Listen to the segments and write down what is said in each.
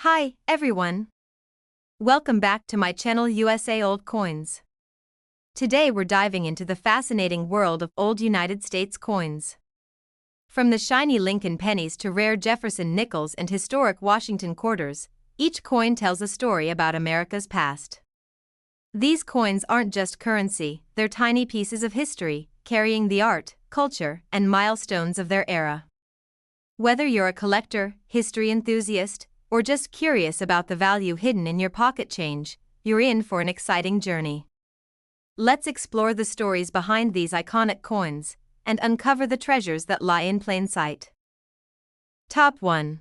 Hi, everyone. Welcome back to my channel USA Old Coins. Today we're diving into the fascinating world of old United States coins. From the shiny Lincoln pennies to rare Jefferson nickels and historic Washington quarters, each coin tells a story about America's past. These coins aren't just currency, they're tiny pieces of history, carrying the art, culture, and milestones of their era. Whether you're a collector, history enthusiast, or just curious about the value hidden in your pocket change, you're in for an exciting journey. Let's explore the stories behind these iconic coins and uncover the treasures that lie in plain sight. Top 1.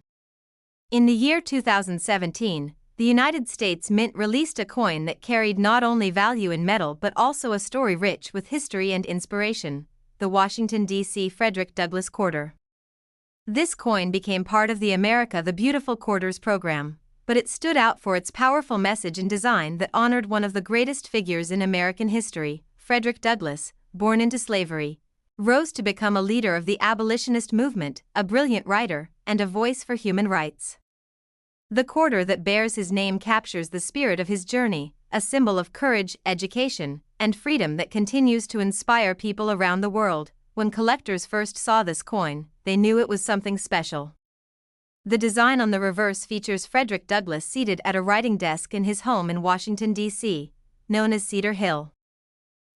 In the year 2017, the United States Mint released a coin that carried not only value in metal but also a story rich with history and inspiration: the Washington, D.C. Frederick Douglas Quarter. This coin became part of the America the Beautiful Quarters program, but it stood out for its powerful message and design that honored one of the greatest figures in American history. Frederick Douglass, born into slavery, rose to become a leader of the abolitionist movement, a brilliant writer, and a voice for human rights. The quarter that bears his name captures the spirit of his journey, a symbol of courage, education, and freedom that continues to inspire people around the world. When collectors first saw this coin, they knew it was something special. The design on the reverse features Frederick Douglass seated at a writing desk in his home in Washington, D.C., known as Cedar Hill.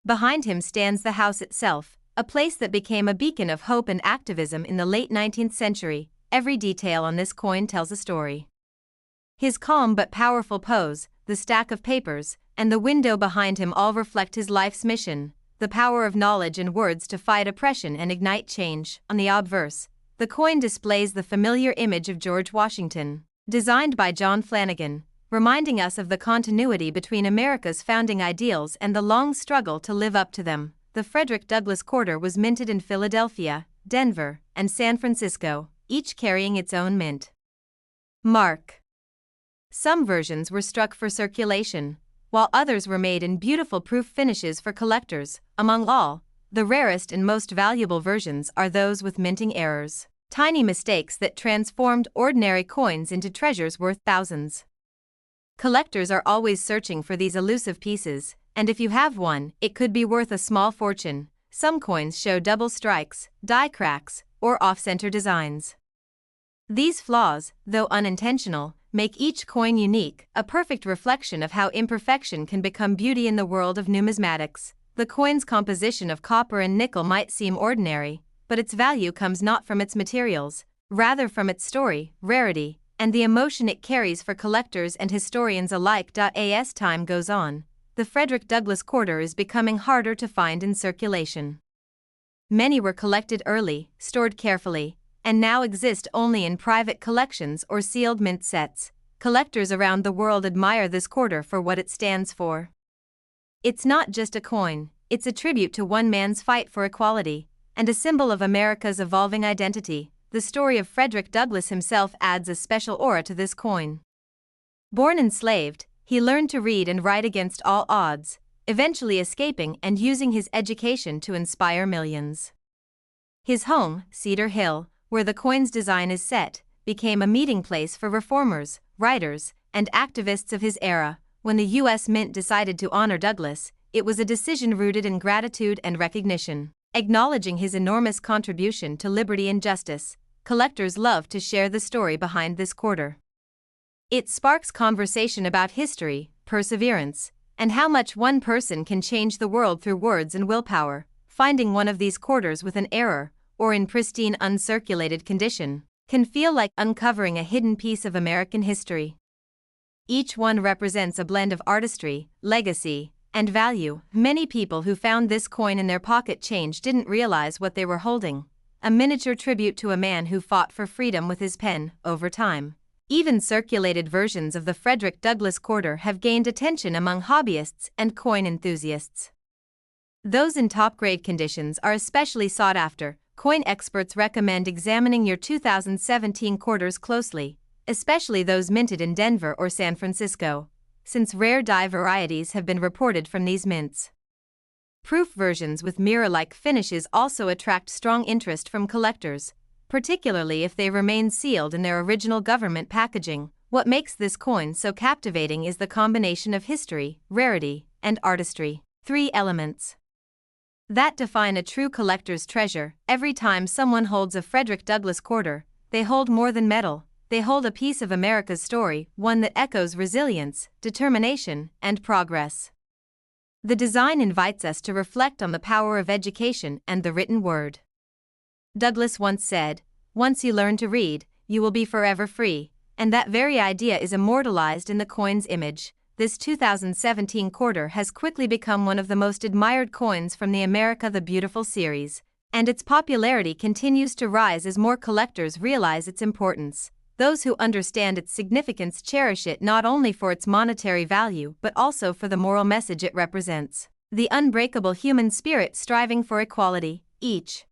Behind him stands the house itself, a place that became a beacon of hope and activism in the late 19th century. Every detail on this coin tells a story. His calm but powerful pose, the stack of papers, and the window behind him all reflect his life's mission: the power of knowledge and words to fight oppression and ignite change. On the obverse, the coin displays the familiar image of George Washington, designed by John Flanagan, reminding us of the continuity between America's founding ideals and the long struggle to live up to them. The Frederick Douglass Quarter was minted in Philadelphia, Denver, and San Francisco, each carrying its own mint mark. Some versions were struck for circulation, while others were made in beautiful proof finishes for collectors. Among all, the rarest and most valuable versions are those with minting errors, tiny mistakes that transformed ordinary coins into treasures worth thousands. Collectors are always searching for these elusive pieces, and if you have one, it could be worth a small fortune. Some coins show double strikes, die cracks, or off-center designs. These flaws, though unintentional, make each coin unique, a perfect reflection of how imperfection can become beauty in the world of numismatics. The coin's composition of copper and nickel might seem ordinary, but its value comes not from its materials, rather from its story, rarity, and the emotion it carries for collectors and historians alike. As time goes on, the Frederick Douglass Quarter is becoming harder to find in circulation. Many were collected early, stored carefully, and now exist only in private collections or sealed mint sets. Collectors around the world admire this quarter for what it stands for. It's not just a coin, it's a tribute to one man's fight for equality, and a symbol of America's evolving identity. The story of Frederick Douglass himself adds a special aura to this coin. Born enslaved, he learned to read and write against all odds, eventually escaping and using his education to inspire millions. His home, Cedar Hill, where the coin's design is set, became a meeting place for reformers, writers, and activists of his era. When the U.S. Mint decided to honor Douglass, it was a decision rooted in gratitude and recognition. Acknowledging his enormous contribution to liberty and justice, collectors love to share the story behind this quarter. It sparks conversation about history, perseverance, and how much one person can change the world through words and willpower. Finding one of these quarters with an error, or in pristine uncirculated condition, can feel like uncovering a hidden piece of American history. Each one represents a blend of artistry, legacy, and value. Many people who found this coin in their pocket change didn't realize what they were holding: a miniature tribute to a man who fought for freedom with his pen. Over time, even circulated versions of the Frederick Douglass Quarter have gained attention among hobbyists and coin enthusiasts. Those in top-grade conditions are especially sought after. Coin experts recommend examining your 2017 quarters closely, especially those minted in Denver or San Francisco, since rare die varieties have been reported from these mints. Proof versions with mirror-like finishes also attract strong interest from collectors, particularly if they remain sealed in their original government packaging. What makes this coin so captivating is the combination of history, rarity, and artistry. 3 elements that define a true collector's treasure. Every time someone holds a Frederick Douglas Quarter, they hold more than metal. They hold a piece of America's story, one that echoes resilience, determination, and progress. The design invites us to reflect on the power of education and the written word. Douglas once said, "Once you learn to read, you will be forever free," and that very idea is immortalized in the coin's image. This 2017 quarter has quickly become one of the most admired coins from the America the Beautiful series, and its popularity continues to rise as more collectors realize its importance. Those who understand its significance cherish it not only for its monetary value but also for the moral message it represents: the unbreakable human spirit striving for equality. Each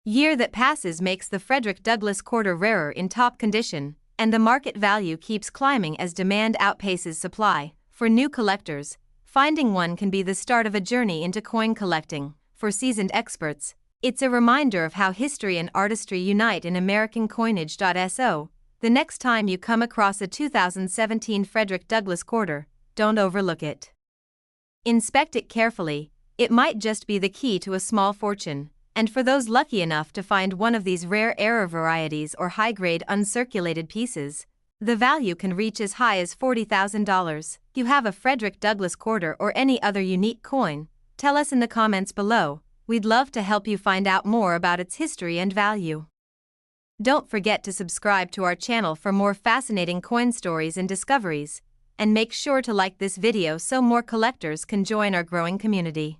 year that passes makes the Frederick Douglass Quarter rarer in top condition, and the market value keeps climbing as demand outpaces supply. For new collectors, finding one can be the start of a journey into coin collecting. For seasoned experts, it's a reminder of how history and artistry unite in American coinage. So, the next time you come across a 2017 Frederick Douglass Quarter, don't overlook it. Inspect it carefully, it might just be the key to a small fortune. And for those lucky enough to find one of these rare error varieties or high-grade uncirculated pieces, the value can reach as high as $40,000. If you have a Frederick Douglass Quarter or any other unique coin, tell us in the comments below. We'd love to help you find out more about its history and value. Don't forget to subscribe to our channel for more fascinating coin stories and discoveries, and make sure to like this video so more collectors can join our growing community.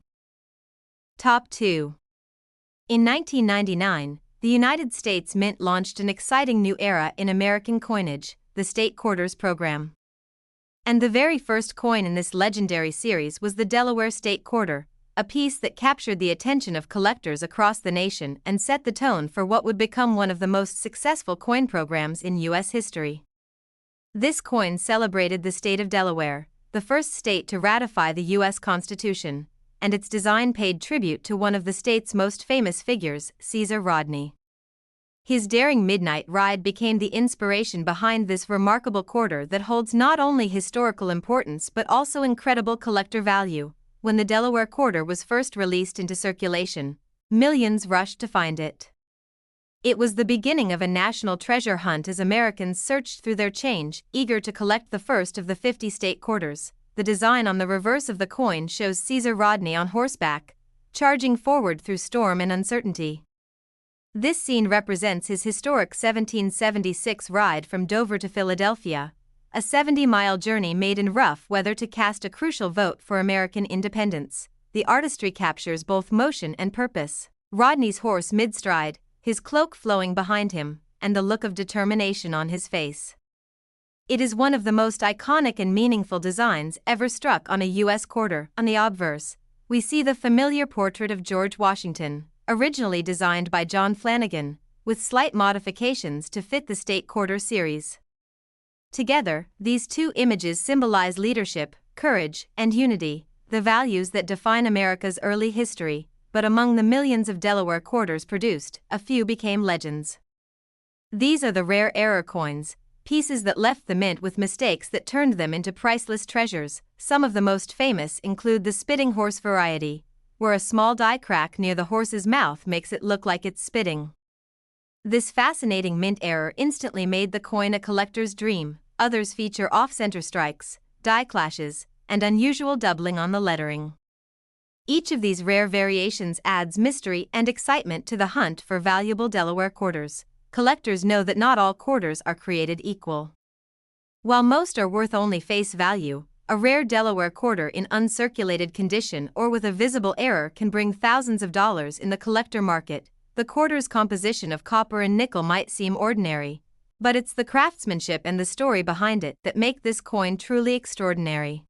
Top 2. In 1999, the United States Mint launched an exciting new era in American coinage, the State Quarters program. And the very first coin in this legendary series was the Delaware State Quarter, a piece that captured the attention of collectors across the nation and set the tone for what would become one of the most successful coin programs in U.S. history. This coin celebrated the state of Delaware, the first state to ratify the U.S. Constitution, and its design paid tribute to one of the state's most famous figures, Caesar Rodney. His daring midnight ride became the inspiration behind this remarkable quarter that holds not only historical importance but also incredible collector value. When the Delaware Quarter was first released into circulation, millions rushed to find it. It was the beginning of a national treasure hunt as Americans searched through their change, eager to collect the first of the 50 state quarters. The design on the reverse of the coin shows Caesar Rodney on horseback, charging forward through storm and uncertainty. This scene represents his historic 1776 ride from Dover to Philadelphia, a 70-mile journey made in rough weather to cast a crucial vote for American independence. The artistry captures both motion and purpose. Rodney's horse mid-stride, his cloak flowing behind him, and the look of determination on his face. It is one of the most iconic and meaningful designs ever struck on a U.S. quarter. On the obverse, we see the familiar portrait of George Washington, originally designed by John Flanagan, with slight modifications to fit the State Quarter series. Together, these two images symbolize leadership, courage, and unity, the values that define America's early history. But among the millions of Delaware quarters produced, a few became legends. These are the rare error coins, pieces that left the mint with mistakes that turned them into priceless treasures. Some of the most famous include the spitting horse variety, where a small die crack near the horse's mouth makes it look like it's spitting. This fascinating mint error instantly made the coin a collector's dream. Others feature off-center strikes, die clashes, and unusual doubling on the lettering. Each of these rare variations adds mystery and excitement to the hunt for valuable Delaware quarters. Collectors know that not all quarters are created equal. While most are worth only face value, a rare Delaware quarter in uncirculated condition or with a visible error can bring thousands of dollars in the collector market. The quarter's composition of copper and nickel might seem ordinary, but it's the craftsmanship and the story behind it that make this coin truly extraordinary.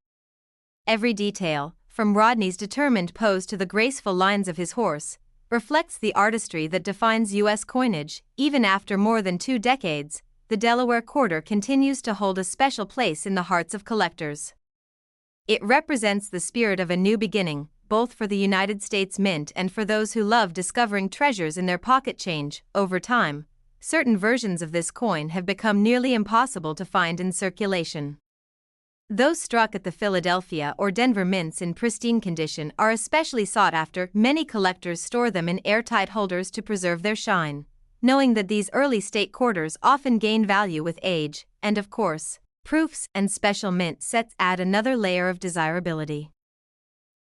Every detail, from Rodney's determined pose to the graceful lines of his horse, reflects the artistry that defines U.S. coinage. Even after more than 2 decades, the Delaware Quarter continues to hold a special place in the hearts of collectors. It represents the spirit of a new beginning, both for the United States Mint and for those who love discovering treasures in their pocket change. Over time, certain versions of this coin have become nearly impossible to find in circulation. Those struck at the Philadelphia or Denver mints in pristine condition are especially sought after. Many collectors store them in airtight holders to preserve their shine, knowing that these early state quarters often gain value with age, and of course, proofs and special mint sets add another layer of desirability.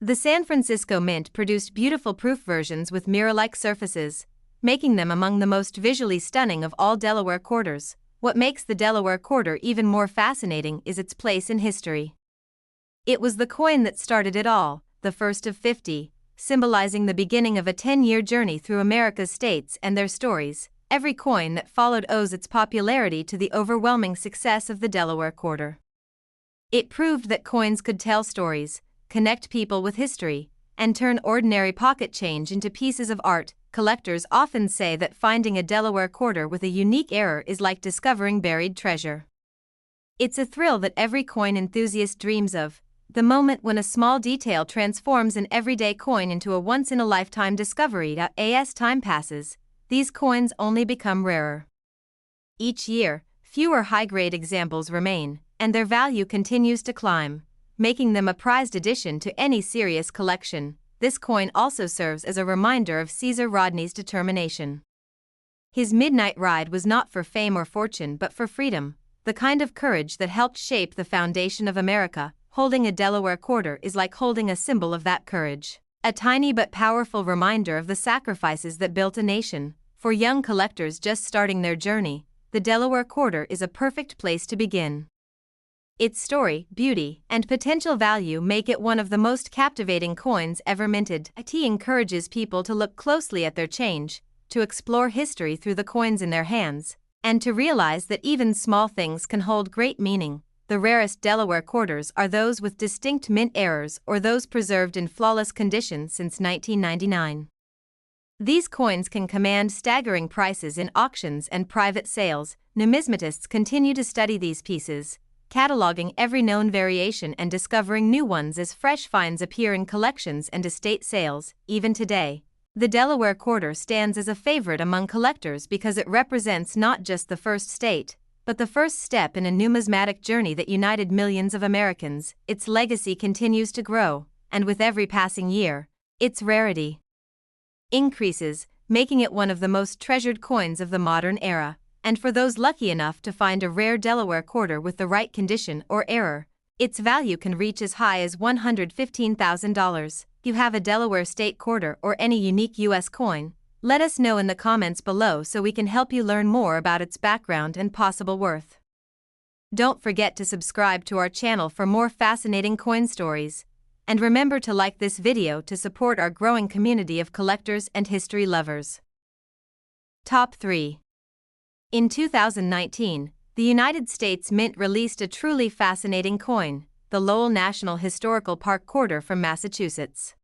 The San Francisco Mint produced beautiful proof versions with mirror-like surfaces, making them among the most visually stunning of all Delaware quarters. What makes the Delaware Quarter even more fascinating is its place in history. It was the coin that started it all, the first of 50, symbolizing the beginning of a 10-year journey through America's states and their stories. Every coin that followed owes its popularity to the overwhelming success of the Delaware Quarter. It proved that coins could tell stories, connect people with history, and turn ordinary pocket change into pieces of art. Collectors often say that finding a Delaware quarter with a unique error is like discovering buried treasure. It's a thrill that every coin enthusiast dreams of, the moment when a small detail transforms an everyday coin into a once-in-a-lifetime discovery. As time passes, these coins only become rarer. Each year, fewer high-grade examples remain, and their value continues to climb, making them a prized addition to any serious collection. This coin also serves as a reminder of Caesar Rodney's determination. His midnight ride was not for fame or fortune but for freedom, the kind of courage that helped shape the foundation of America. Holding a Delaware quarter is like holding a symbol of that courage, a tiny but powerful reminder of the sacrifices that built a nation. For young collectors just starting their journey, the Delaware quarter is a perfect place to begin. Its story, beauty, and potential value make it one of the most captivating coins ever minted. It encourages people to look closely at their change, to explore history through the coins in their hands, and to realize that even small things can hold great meaning. The rarest Delaware quarters are those with distinct mint errors or those preserved in flawless condition since 1999. These coins can command staggering prices in auctions and private sales. Numismatists continue to study these pieces, cataloging every known variation and discovering new ones as fresh finds appear in collections and estate sales. Even today, the Delaware quarter stands as a favorite among collectors because it represents not just the first state, but the first step in a numismatic journey that united millions of Americans. Its legacy continues to grow, and with every passing year, its rarity increases, making it one of the most treasured coins of the modern era. And for those lucky enough to find a rare Delaware quarter with the right condition or error, its value can reach as high as $115,000. You have a Delaware state quarter or any unique U.S. coin? Let us know in the comments below so we can help you learn more about its background and possible worth. Don't forget to subscribe to our channel for more fascinating coin stories. And remember to like this video to support our growing community of collectors and history lovers. Top 3. In 2019, the United States Mint released a truly fascinating coin, the Lowell National Historical Park Quarter from Massachusetts.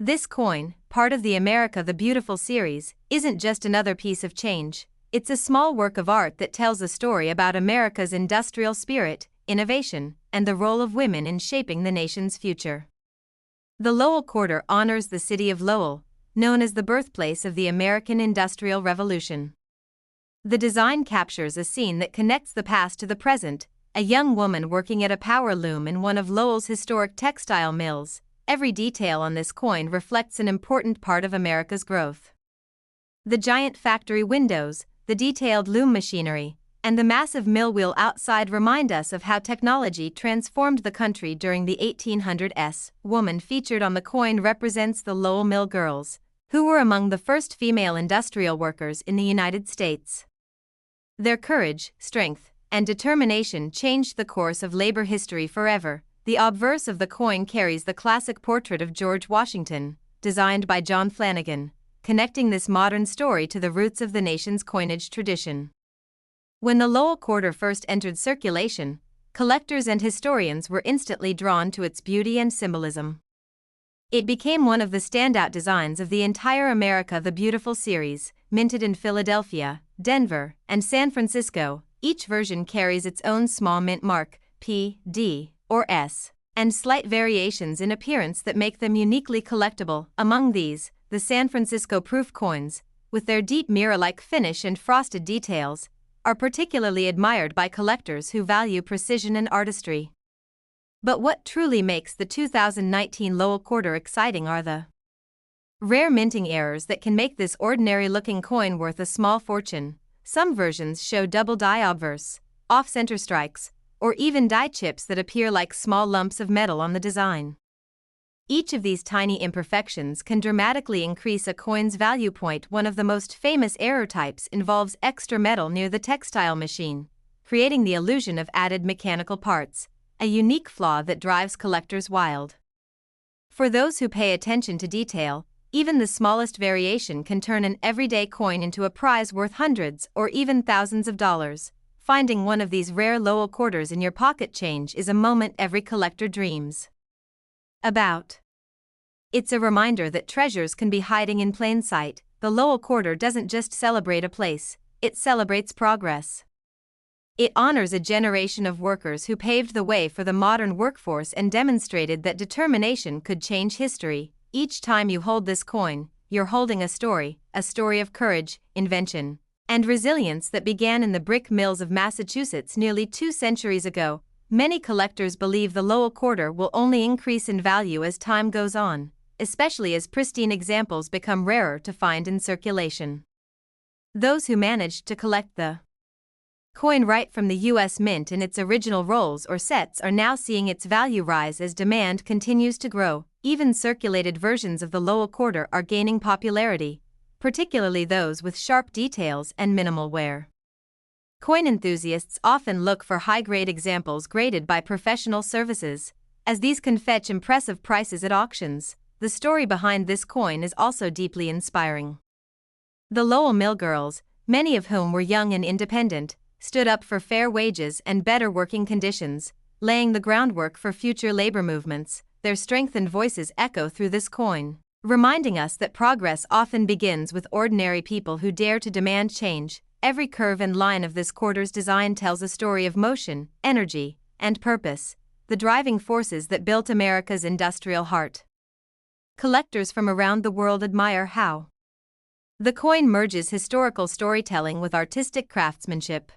This coin, part of the America the Beautiful series, isn't just another piece of change. It's a small work of art that tells a story about America's industrial spirit, innovation, and the role of women in shaping the nation's future. The Lowell Quarter honors the city of Lowell, known as the birthplace of the American Industrial Revolution. The design captures a scene that connects the past to the present, a young woman working at a power loom in one of Lowell's historic textile mills. Every detail on this coin reflects an important part of America's growth. The giant factory windows, the detailed loom machinery, and the massive mill wheel outside remind us of how technology transformed the country during the 1800s. Woman featured on the coin represents the Lowell Mill Girls, who were among the first female industrial workers in the United States. Their courage, strength, and determination changed the course of labor history forever. The obverse of the coin carries the classic portrait of George Washington, designed by John Flanagan, connecting this modern story to the roots of the nation's coinage tradition. When the Lowell Quarter first entered circulation, collectors and historians were instantly drawn to its beauty and symbolism. It became one of the standout designs of the entire America the Beautiful series, minted in Philadelphia, Denver, and San Francisco. Each version carries its own small mint mark, P, D, or S, and slight variations in appearance that make them uniquely collectible. Among these, the San Francisco proof coins, with their deep mirror-like finish and frosted details, are particularly admired by collectors who value precision and artistry. But what truly makes the 2019 Lowell Quarter exciting are the rare minting errors that can make this ordinary-looking coin worth a small fortune. Some versions show double die obverse, off-center strikes, or even die chips that appear like small lumps of metal on the design. Each of these tiny imperfections can dramatically increase a coin's value point. One of the most famous error types involves extra metal near the textile machine, creating the illusion of added mechanical parts, a unique flaw that drives collectors wild. For those who pay attention to detail, even the smallest variation can turn an everyday coin into a prize worth hundreds or even thousands of dollars. Finding one of these rare Lowell quarters in your pocket change is a moment every collector dreams about. It's a reminder that treasures can be hiding in plain sight. The Lowell Quarter doesn't just celebrate a place, it celebrates progress. It honors a generation of workers who paved the way for the modern workforce and demonstrated that determination could change history. Each time you hold this coin, you're holding a story of courage, invention, and resilience that began in the brick mills of Massachusetts nearly 2 centuries ago. Many collectors believe the Lowell Quarter will only increase in value as time goes on, especially as pristine examples become rarer to find in circulation. Those who managed to collect the coin right from the U.S. Mint in its original rolls or sets are now seeing its value rise as demand continues to grow. Even circulated versions of the Lowell Quarter are gaining popularity, particularly those with sharp details and minimal wear. Coin enthusiasts often look for high-grade examples graded by professional services, as these can fetch impressive prices at auctions. The story behind this coin is also deeply inspiring. The Lowell mill girls, many of whom were young and independent, stood up for fair wages and better working conditions, laying the groundwork for future labor movements. Their strengthened voices echo through this coin, reminding us that progress often begins with ordinary people who dare to demand change. Every curve and line of this quarter's design tells a story of motion, energy, and purpose, the driving forces that built America's industrial heart. Collectors from around the world admire how the coin merges historical storytelling with artistic craftsmanship.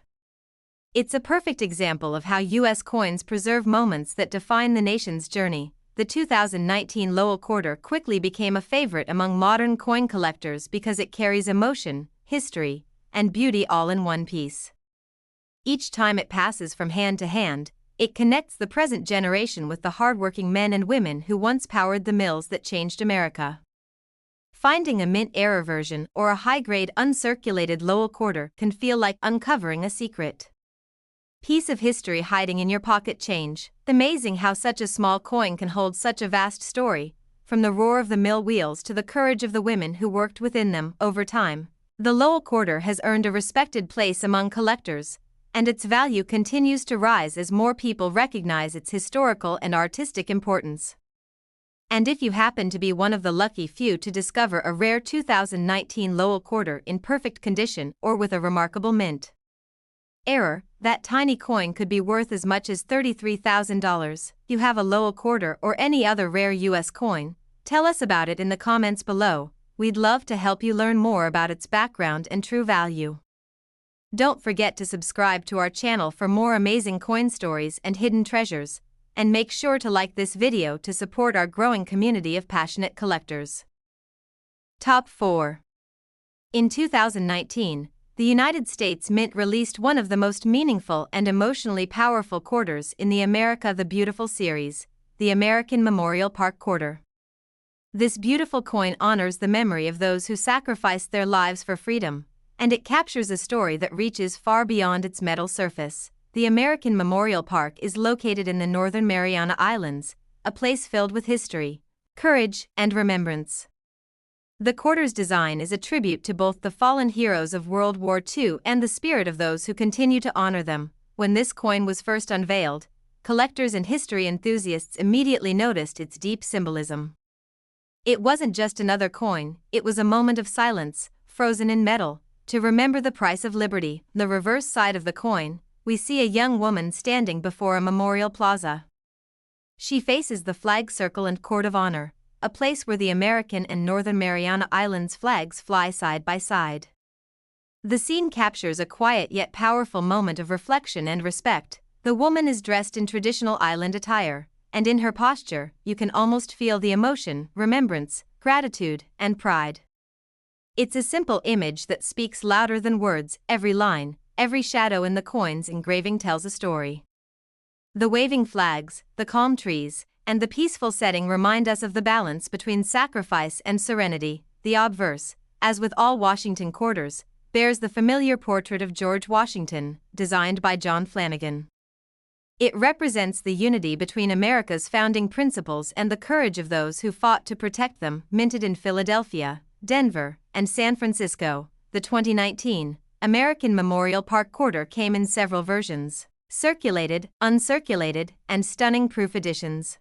It's a perfect example of how U.S. coins preserve moments that define the nation's journey. The 2019 Lowell Quarter quickly became a favorite among modern coin collectors because it carries emotion, history, and beauty all in one piece. Each time it passes from hand to hand, it connects the present generation with the hardworking men and women who once powered the mills that changed America. Finding a mint error version or a high-grade uncirculated Lowell Quarter can feel like uncovering a secret piece of history hiding in your pocket change. Amazing how such a small coin can hold such a vast story, from the roar of the mill wheels to the courage of the women who worked within them. Over time, the Lowell Quarter has earned a respected place among collectors, and its value continues to rise as more people recognize its historical and artistic importance. And if you happen to be one of the lucky few to discover a rare 2019 Lowell Quarter in perfect condition or with a remarkable mint error, that tiny coin could be worth as much as $33,000. You have a Lowell Quarter or any other rare U.S. coin? Tell us about it in the comments below. We'd love to help you learn more about its background and true value. Don't forget to subscribe to our channel for more amazing coin stories and hidden treasures, and make sure to like this video to support our growing community of passionate collectors. Top 4. In 2019, the United States Mint released one of the most meaningful and emotionally powerful quarters in the America the Beautiful series, the American Memorial Park Quarter. This beautiful coin honors the memory of those who sacrificed their lives for freedom, and it captures a story that reaches far beyond its metal surface. The American Memorial Park is located in the Northern Mariana Islands, a place filled with history, courage, and remembrance. The quarter's design is a tribute to both the fallen heroes of World War II and the spirit of those who continue to honor them. When this coin was first unveiled, collectors and history enthusiasts immediately noticed its deep symbolism. It wasn't just another coin, it was a moment of silence, frozen in metal, to remember the price of liberty. The reverse side of the coin, we see a young woman standing before a memorial plaza. She faces the flag circle and court of honor, a place where the American and Northern Mariana Islands flags fly side by side. The scene captures a quiet yet powerful moment of reflection and respect. The woman is dressed in traditional island attire, and in her posture, you can almost feel the emotion, remembrance, gratitude, and pride. It's a simple image that speaks louder than words. Every line, every shadow in the coin's engraving tells a story. The waving flags, the calm trees, and the peaceful setting remind us of the balance between sacrifice and serenity. The obverse, as with all Washington quarters, bears the familiar portrait of George Washington, designed by John Flanagan. It represents the unity between America's founding principles and the courage of those who fought to protect them. Minted in Philadelphia, Denver, and San Francisco, the 2019 American Memorial Park Quarter came in several versions: circulated, uncirculated, and stunning proof editions.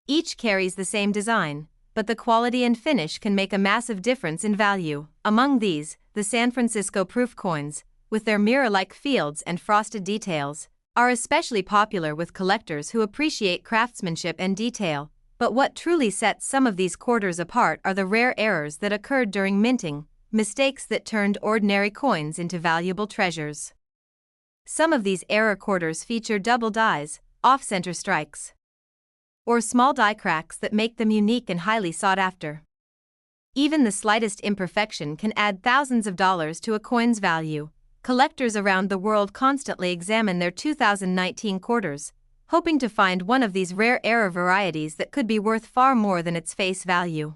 Each carries the same design, but the quality and finish can make a massive difference in value. Among these, the San Francisco proof coins, with their mirror-like fields and frosted details, are especially popular with collectors who appreciate craftsmanship and detail. But what truly sets some of these quarters apart are the rare errors that occurred during minting, mistakes that turned ordinary coins into valuable treasures. Some of these error quarters feature double dies, off-center strikes, or small die cracks that make them unique and highly sought after. Even the slightest imperfection can add thousands of dollars to a coin's value. Collectors around the world constantly examine their 2019 quarters, hoping to find one of these rare error varieties that could be worth far more than its face value.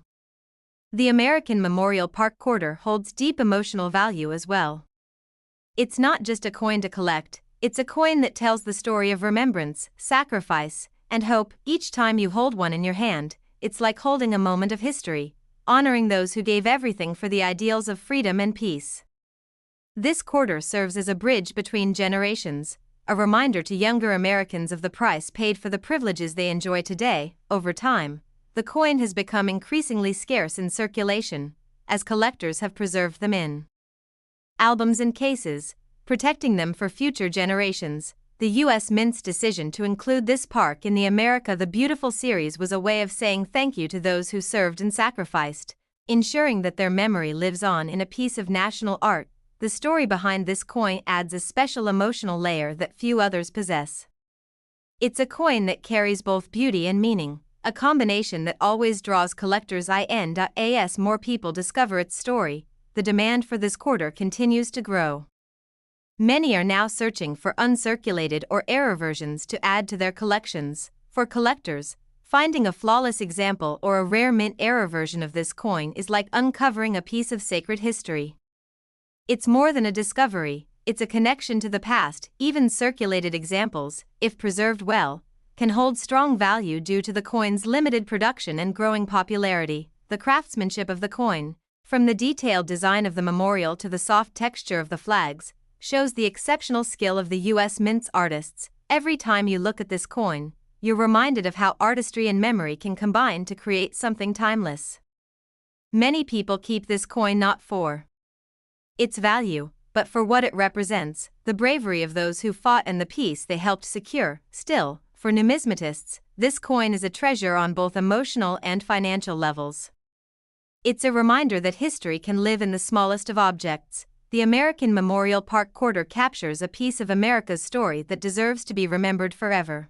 The American Memorial Park Quarter holds deep emotional value as well. It's not just a coin to collect, it's a coin that tells the story of remembrance, sacrifice, and hope. Each time you hold one in your hand, it's like holding a moment of history, honoring those who gave everything for the ideals of freedom and peace. This quarter serves as a bridge between generations, a reminder to younger Americans of the price paid for the privileges they enjoy today. Over time, the coin has become increasingly scarce in circulation, as collectors have preserved them in albums and cases, protecting them for future generations. The U.S. Mint's decision to include this park in the America the Beautiful series was a way of saying thank you to those who served and sacrificed, ensuring that their memory lives on in a piece of national art. The story behind this coin adds a special emotional layer that few others possess. It's a coin that carries both beauty and meaning, a combination that always draws collectors in. As more people discover its story, the demand for this quarter continues to grow. Many are now searching for uncirculated or error versions to add to their collections. For collectors, finding a flawless example or a rare mint error version of this coin is like uncovering a piece of sacred history. It's more than a discovery, it's a connection to the past. Even circulated examples, if preserved well, can hold strong value due to the coin's limited production and growing popularity. The craftsmanship of the coin, from the detailed design of the memorial to the soft texture of the flags, shows the exceptional skill of the U.S. Mint's artists. Every time you look at this coin, you're reminded of how artistry and memory can combine to create something timeless. Many people keep this coin not for its value, but for what it represents, the bravery of those who fought and the peace they helped secure. Still, for numismatists, this coin is a treasure on both emotional and financial levels. It's a reminder that history can live in the smallest of objects. The American Memorial Park Quarter captures a piece of America's story that deserves to be remembered forever.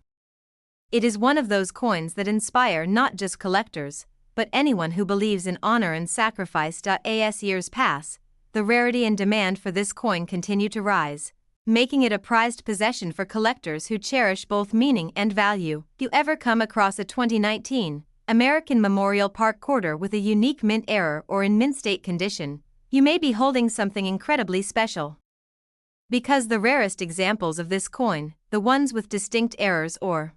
It is one of those coins that inspire not just collectors, but anyone who believes in honor and sacrifice. As years pass, the rarity and demand for this coin continue to rise, making it a prized possession for collectors who cherish both meaning and value. If you ever come across a 2019 American Memorial Park Quarter with a unique mint error or in mint state condition, you may be holding something incredibly special. Because the rarest examples of this coin, the ones with distinct errors or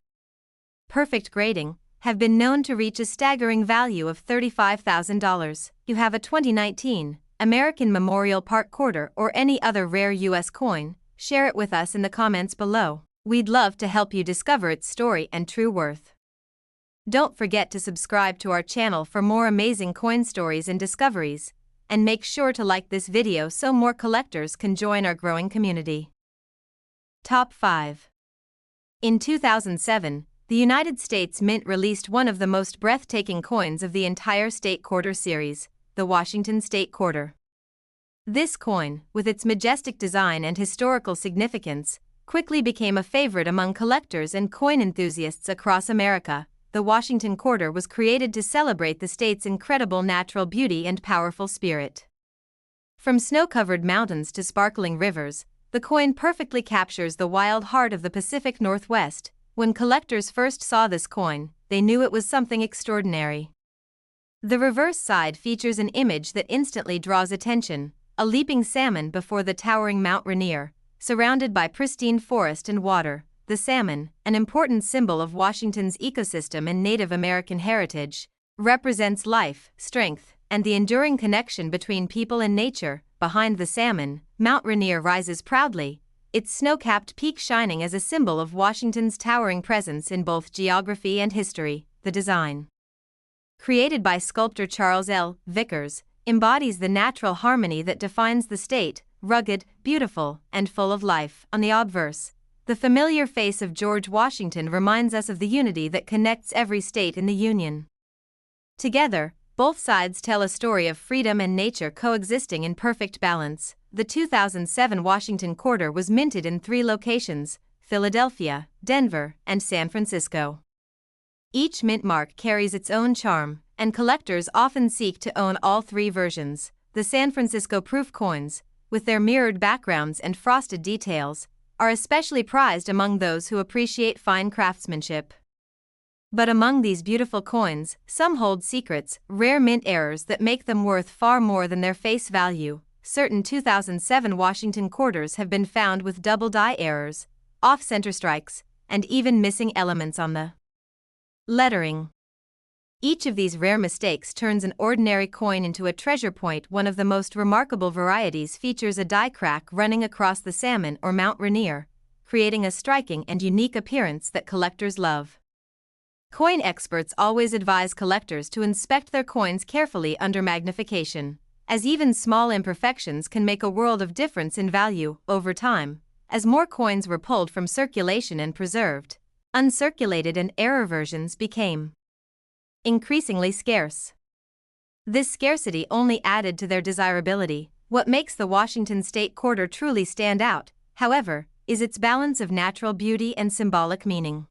perfect grading, have been known to reach a staggering value of $35,000. You have a 2019 American Memorial Park Quarter or any other rare U.S. coin, share it with us in the comments below. We'd love to help you discover its story and true worth. Don't forget to subscribe to our channel for more amazing coin stories and discoveries, and make sure to like this video so more collectors can join our growing community. Top 5. In 2007, the United States Mint released one of the most breathtaking coins of the entire State Quarter series, the Washington State Quarter. This coin, with its majestic design and historical significance, quickly became a favorite among collectors and coin enthusiasts across America. The Washington Quarter was created to celebrate the state's incredible natural beauty and powerful spirit. From snow-covered mountains to sparkling rivers, the coin perfectly captures the wild heart of the Pacific Northwest. When collectors first saw this coin, they knew it was something extraordinary. The reverse side features an image that instantly draws attention: a leaping salmon before the towering Mount Rainier, surrounded by pristine forest and water. The salmon, an important symbol of Washington's ecosystem and Native American heritage, represents life, strength, and the enduring connection between people and nature. Behind the salmon, Mount Rainier rises proudly, its snow-capped peak shining as a symbol of Washington's towering presence in both geography and history. The design, created by sculptor Charles L. Vickers, embodies the natural harmony that defines the state: rugged, beautiful, and full of life. On the obverse, the familiar face of George Washington reminds us of the unity that connects every state in the Union. Together, both sides tell a story of freedom and nature coexisting in perfect balance. The 2007 Washington Quarter was minted in 3 locations: Philadelphia, Denver, and San Francisco. Each mint mark carries its own charm, and collectors often seek to own all 3 versions. The San Francisco proof coins, with their mirrored backgrounds and frosted details, are especially prized among those who appreciate fine craftsmanship. But among these beautiful coins, some hold secrets, rare mint errors that make them worth far more than their face value. Certain 2007 Washington Quarters have been found with double die errors, off-center strikes, and even missing elements on the lettering. Each of these rare mistakes turns an ordinary coin into a treasure point. One of the most remarkable varieties features a die crack running across the salmon or Mount Rainier, creating a striking and unique appearance that collectors love. Coin experts always advise collectors to inspect their coins carefully under magnification, as even small imperfections can make a world of difference in value. Over time, as more coins were pulled from circulation and preserved, uncirculated and error versions became increasingly scarce. This scarcity only added to their desirability. What makes the Washington State Quarter truly stand out, however, is its balance of natural beauty and symbolic meaning.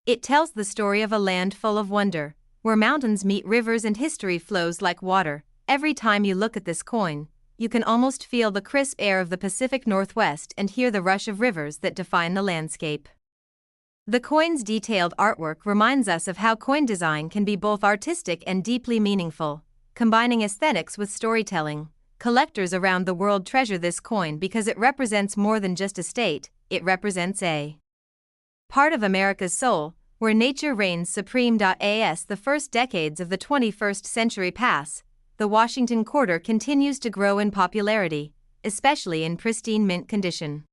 It tells the story of a land full of wonder, where mountains meet rivers and history flows like water. Every time you look at this coin, you can almost feel the crisp air of the Pacific Northwest and hear the rush of rivers that define the landscape. The coin's detailed artwork reminds us of how coin design can be both artistic and deeply meaningful, combining aesthetics with storytelling. Collectors around the world treasure this coin because it represents more than just a state; it represents a part of America's soul, where nature reigns supreme. As the first decades of the 21st century pass, the Washington Quarter continues to grow in popularity, especially in pristine mint condition.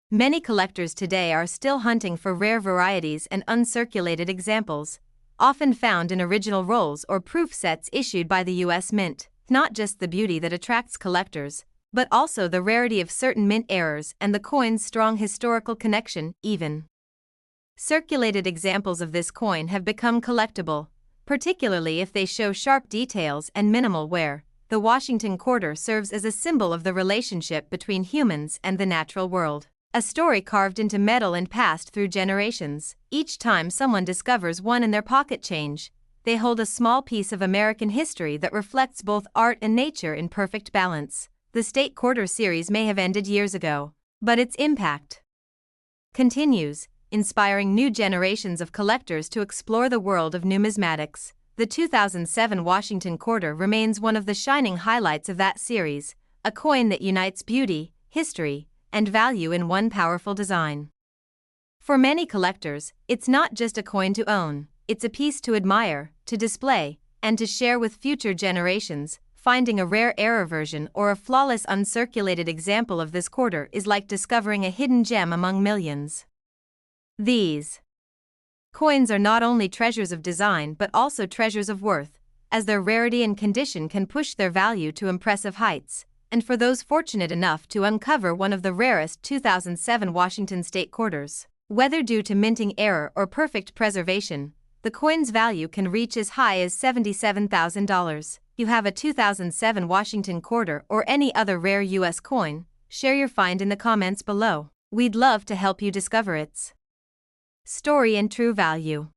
Many collectors today are still hunting for rare varieties and uncirculated examples, often found in original rolls or proof sets issued by the U.S. Mint. Not just the beauty that attracts collectors, but also the rarity of certain mint errors and the coin's strong historical connection. Even circulated examples of this coin have become collectible, particularly if they show sharp details and minimal wear. The Washington Quarter serves as a symbol of the relationship between humans and the natural world. A story carved into metal and passed through generations. Each time someone discovers one in their pocket change, they hold a small piece of American history that reflects both art and nature in perfect balance. The State Quarter series may have ended years ago, but its impact continues, inspiring new generations of collectors to explore the world of numismatics. The 2007 Washington Quarter remains one of the shining highlights of that series, a coin that unites beauty, history, and value in one powerful design. For many collectors, it's not just a coin to own, it's a piece to admire, to display, and to share with future generations. Finding a rare error version or a flawless uncirculated example of this quarter is like discovering a hidden gem among millions. These coins are not only treasures of design but also treasures of worth, as their rarity and condition can push their value to impressive heights. And for those fortunate enough to uncover one of the rarest 2007 Washington State Quarters, Whether due to minting error or perfect preservation, the coin's value can reach as high as $77,000. You have a 2007 Washington quarter or any other rare US coin, share your find in the comments below. We'd love to help you discover its story and true value.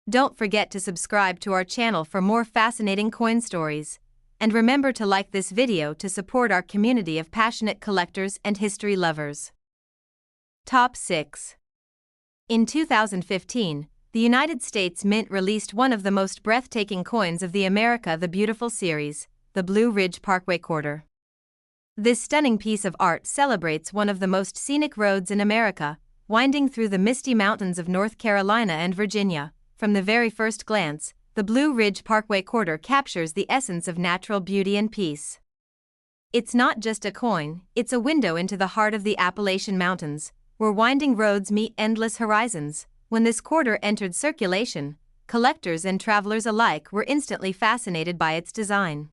Don't forget to subscribe to our channel for more fascinating coin stories, and remember to like this video to support our community of passionate collectors and history lovers. Top 6. In 2015, the United States Mint released one of the most breathtaking coins of the America the Beautiful series, the Blue Ridge Parkway Quarter. This stunning piece of art celebrates one of the most scenic roads in America, winding through the misty mountains of North Carolina and Virginia. From the very first glance, the Blue Ridge Parkway Quarter captures the essence of natural beauty and peace. It's not just a coin, it's a window into the heart of the Appalachian Mountains, where winding roads meet endless horizons. When this quarter entered circulation, collectors and travelers alike were instantly fascinated by its design.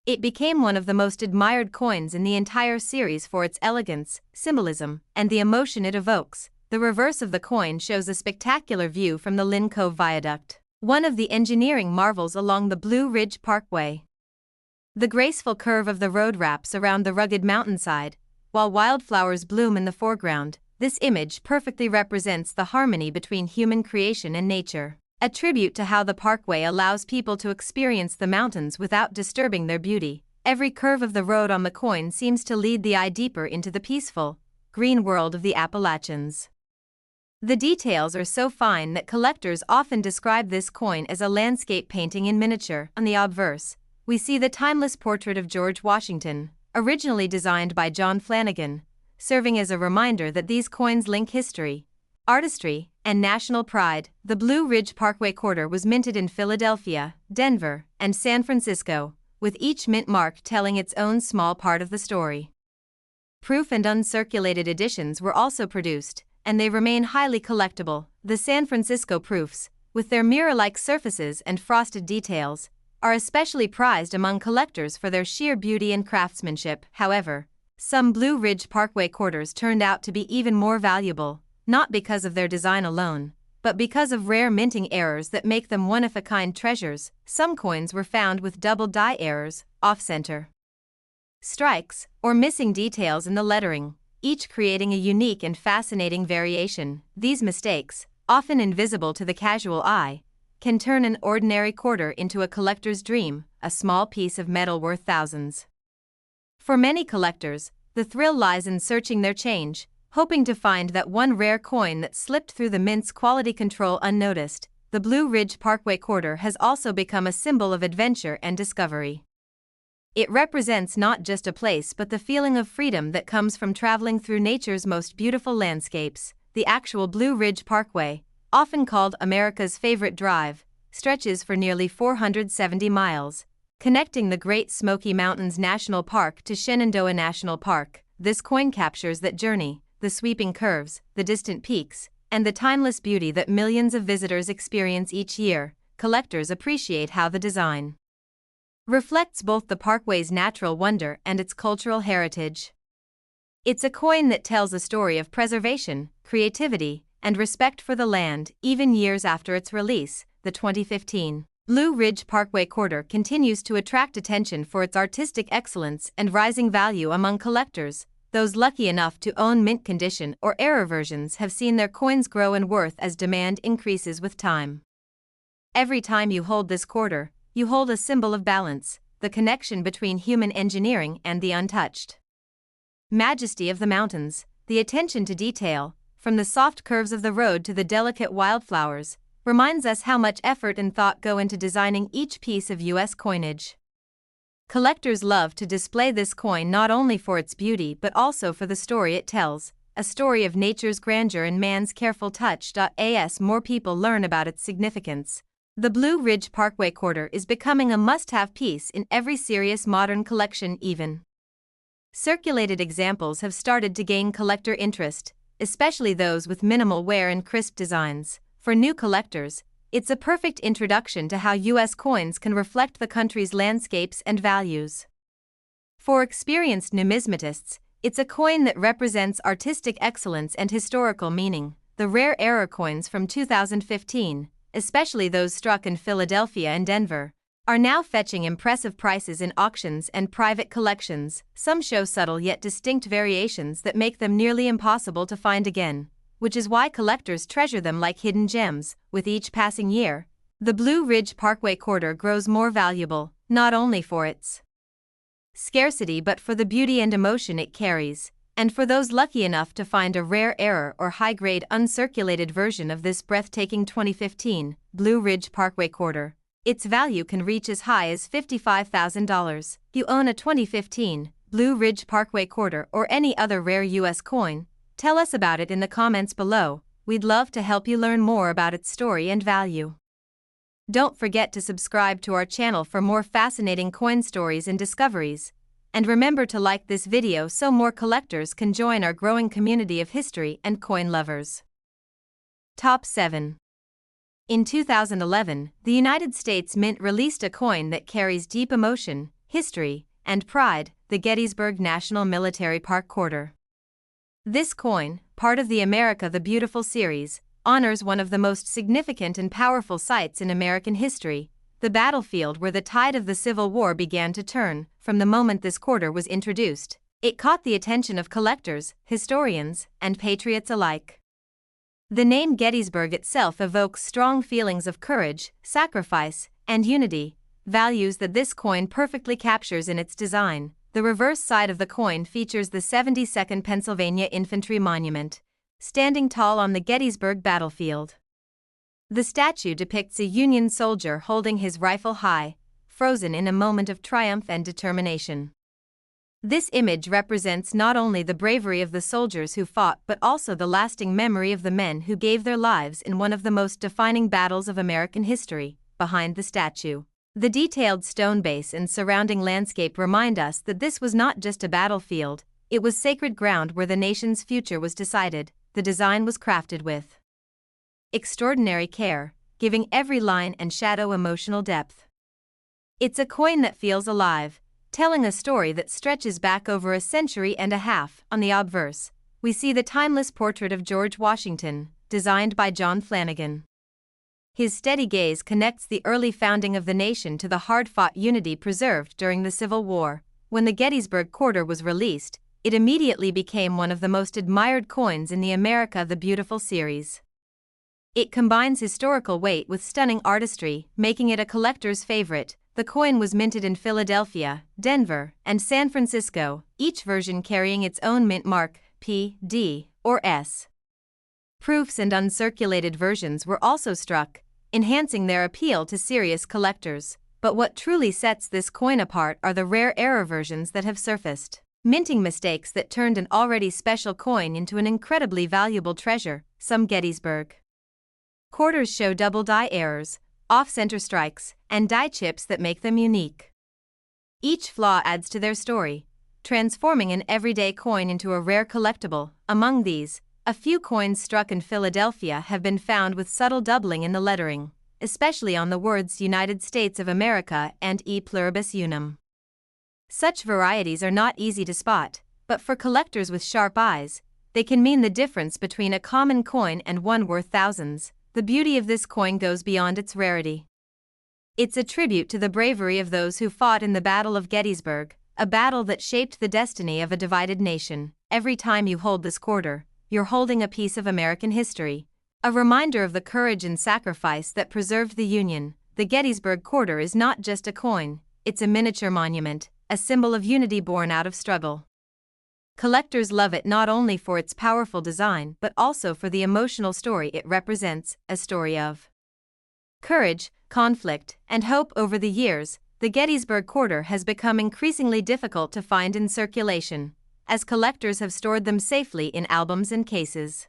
It became one of the most admired coins in the entire series for its elegance, symbolism, and the emotion it evokes. The reverse of the coin shows a spectacular view from the Lynn Cove Viaduct, one of the engineering marvels along the Blue Ridge Parkway. The graceful curve of the road wraps around the rugged mountainside, while wildflowers bloom in the foreground. This image perfectly represents the harmony between human creation and nature, a tribute to how the parkway allows people to experience the mountains without disturbing their beauty. Every curve of the road on the coin seems to lead the eye deeper into the peaceful, green world of the Appalachians. The details are so fine that collectors often describe this coin as a landscape painting in miniature. On the obverse, we see the timeless portrait of George Washington, originally designed by John Flanagan, serving as a reminder that these coins link history, artistry, and national pride. The Blue Ridge Parkway Quarter was minted in Philadelphia, Denver, and San Francisco, with each mint mark telling its own small part of the story. Proof and uncirculated editions were also produced, and they remain highly collectible. The San Francisco proofs, with their mirror-like surfaces and frosted details, are especially prized among collectors for their sheer beauty and craftsmanship. However, some Blue Ridge Parkway quarters turned out to be even more valuable, not because of their design alone, but because of rare minting errors that make them one-of-a-kind treasures. Some coins were found with double die errors, off-center strikes, or missing details in the lettering, each creating a unique and fascinating variation. These mistakes, often invisible to the casual eye, can turn an ordinary quarter into a collector's dream, a small piece of metal worth thousands. For many collectors, the thrill lies in searching their change, hoping to find that one rare coin that slipped through the mint's quality control unnoticed. The Blue Ridge Parkway Quarter has also become a symbol of adventure and discovery. It represents not just a place but the feeling of freedom that comes from traveling through nature's most beautiful landscapes. The actual Blue Ridge Parkway, often called America's favorite drive, stretches for nearly 470 miles, connecting the Great Smoky Mountains National Park to Shenandoah National Park. This coin captures that journey, the sweeping curves, the distant peaks, and the timeless beauty that millions of visitors experience each year. Collectors appreciate how the design reflects both the parkway's natural wonder and its cultural heritage. It's a coin that tells a story of preservation, creativity, and respect for the land. Even years after its release, the 2015 Blue Ridge Parkway Quarter continues to attract attention for its artistic excellence and rising value among collectors. Those lucky enough to own mint condition or error versions have seen their coins grow in worth as demand increases with time. Every time you hold this quarter, you hold a symbol of balance, the connection between human engineering and the untouched majesty of the mountains. The attention to detail, from the soft curves of the road to the delicate wildflowers, reminds us how much effort and thought go into designing each piece of U.S. coinage. Collectors love to display this coin not only for its beauty but also for the story it tells, a story of nature's grandeur and man's careful touch. As more people learn about its significance, the Blue Ridge Parkway Quarter is becoming a must-have piece in every serious modern collection. Even circulated examples have started to gain collector interest, especially those with minimal wear and crisp designs. For new collectors, it's a perfect introduction to how U.S. coins can reflect the country's landscapes and values. For experienced numismatists, It's a coin that represents artistic excellence and historical meaning. The rare error coins from 2015, especially those struck in Philadelphia and Denver, are now fetching impressive prices in auctions and private collections. Some show subtle yet distinct variations that make them nearly impossible to find again, which is why collectors treasure them like hidden gems. With each passing year, the Blue Ridge Parkway Quarter grows more valuable, not only for its scarcity but for the beauty and emotion it carries. And for those lucky enough to find a rare error or high-grade uncirculated version of this breathtaking 2015 Blue Ridge Parkway Quarter, its value can reach as high as $55,000. You own a 2015 Blue Ridge Parkway Quarter or any other rare U.S. coin? Tell us about it in the comments below. We'd love to help you learn more about its story and value. Don't forget to subscribe to our channel for more fascinating coin stories and discoveries. And remember to like this video so more collectors can join our growing community of history and coin lovers. Top 7. In 2011, the United States Mint released a coin that carries deep emotion, history, and pride, the Gettysburg National Military Park Quarter. This coin, part of the America the Beautiful series, honors one of the most significant and powerful sites in American history, the battlefield where the tide of the Civil War began to turn. From the moment this quarter was introduced, it caught the attention of collectors, historians, and patriots alike. The name Gettysburg itself evokes strong feelings of courage, sacrifice, and unity, values that this coin perfectly captures in its design. The reverse side of the coin features the 72nd Pennsylvania Infantry Monument, standing tall on the Gettysburg battlefield. The statue depicts a Union soldier holding his rifle high, frozen in a moment of triumph and determination. This image represents not only the bravery of the soldiers who fought but also the lasting memory of the men who gave their lives in one of the most defining battles of American history. Behind the statue, the detailed stone base and surrounding landscape remind us that this was not just a battlefield, it was sacred ground where the nation's future was decided. The design was crafted with extraordinary care, giving every line and shadow emotional depth. It's a coin that feels alive, telling a story that stretches back over a century and a half. On the obverse, we see the timeless portrait of George Washington, designed by John Flanagan. His steady gaze connects the early founding of the nation to the hard-fought unity preserved during the Civil War. When the Gettysburg Quarter was released, it immediately became one of the most admired coins in the America the Beautiful series. It combines historical weight with stunning artistry, making it a collector's favorite. The coin was minted in Philadelphia, Denver, and San Francisco, each version carrying its own mint mark, P, D, or S. Proofs and uncirculated versions were also struck, enhancing their appeal to serious collectors. But what truly sets this coin apart are the rare error versions that have surfaced, minting mistakes that turned an already special coin into an incredibly valuable treasure. Some Gettysburg quarters show double die errors, off-center strikes, and die chips that make them unique. Each flaw adds to their story, transforming an everyday coin into a rare collectible. Among these, a few coins struck in Philadelphia have been found with subtle doubling in the lettering, especially on the words United States of America and E Pluribus Unum. Such varieties are not easy to spot, but for collectors with sharp eyes, they can mean the difference between a common coin and one worth thousands. The beauty of this coin goes beyond its rarity. It's a tribute to the bravery of those who fought in the Battle of Gettysburg, a battle that shaped the destiny of a divided nation. Every time you hold this quarter, you're holding a piece of American history, a reminder of the courage and sacrifice that preserved the Union. The Gettysburg Quarter is not just a coin, it's a miniature monument, a symbol of unity born out of struggle. Collectors love it not only for its powerful design but also for the emotional story it represents, a story of courage, conflict, and hope. Over the years, the Gettysburg Quarter has become increasingly difficult to find in circulation, as collectors have stored them safely in albums and cases.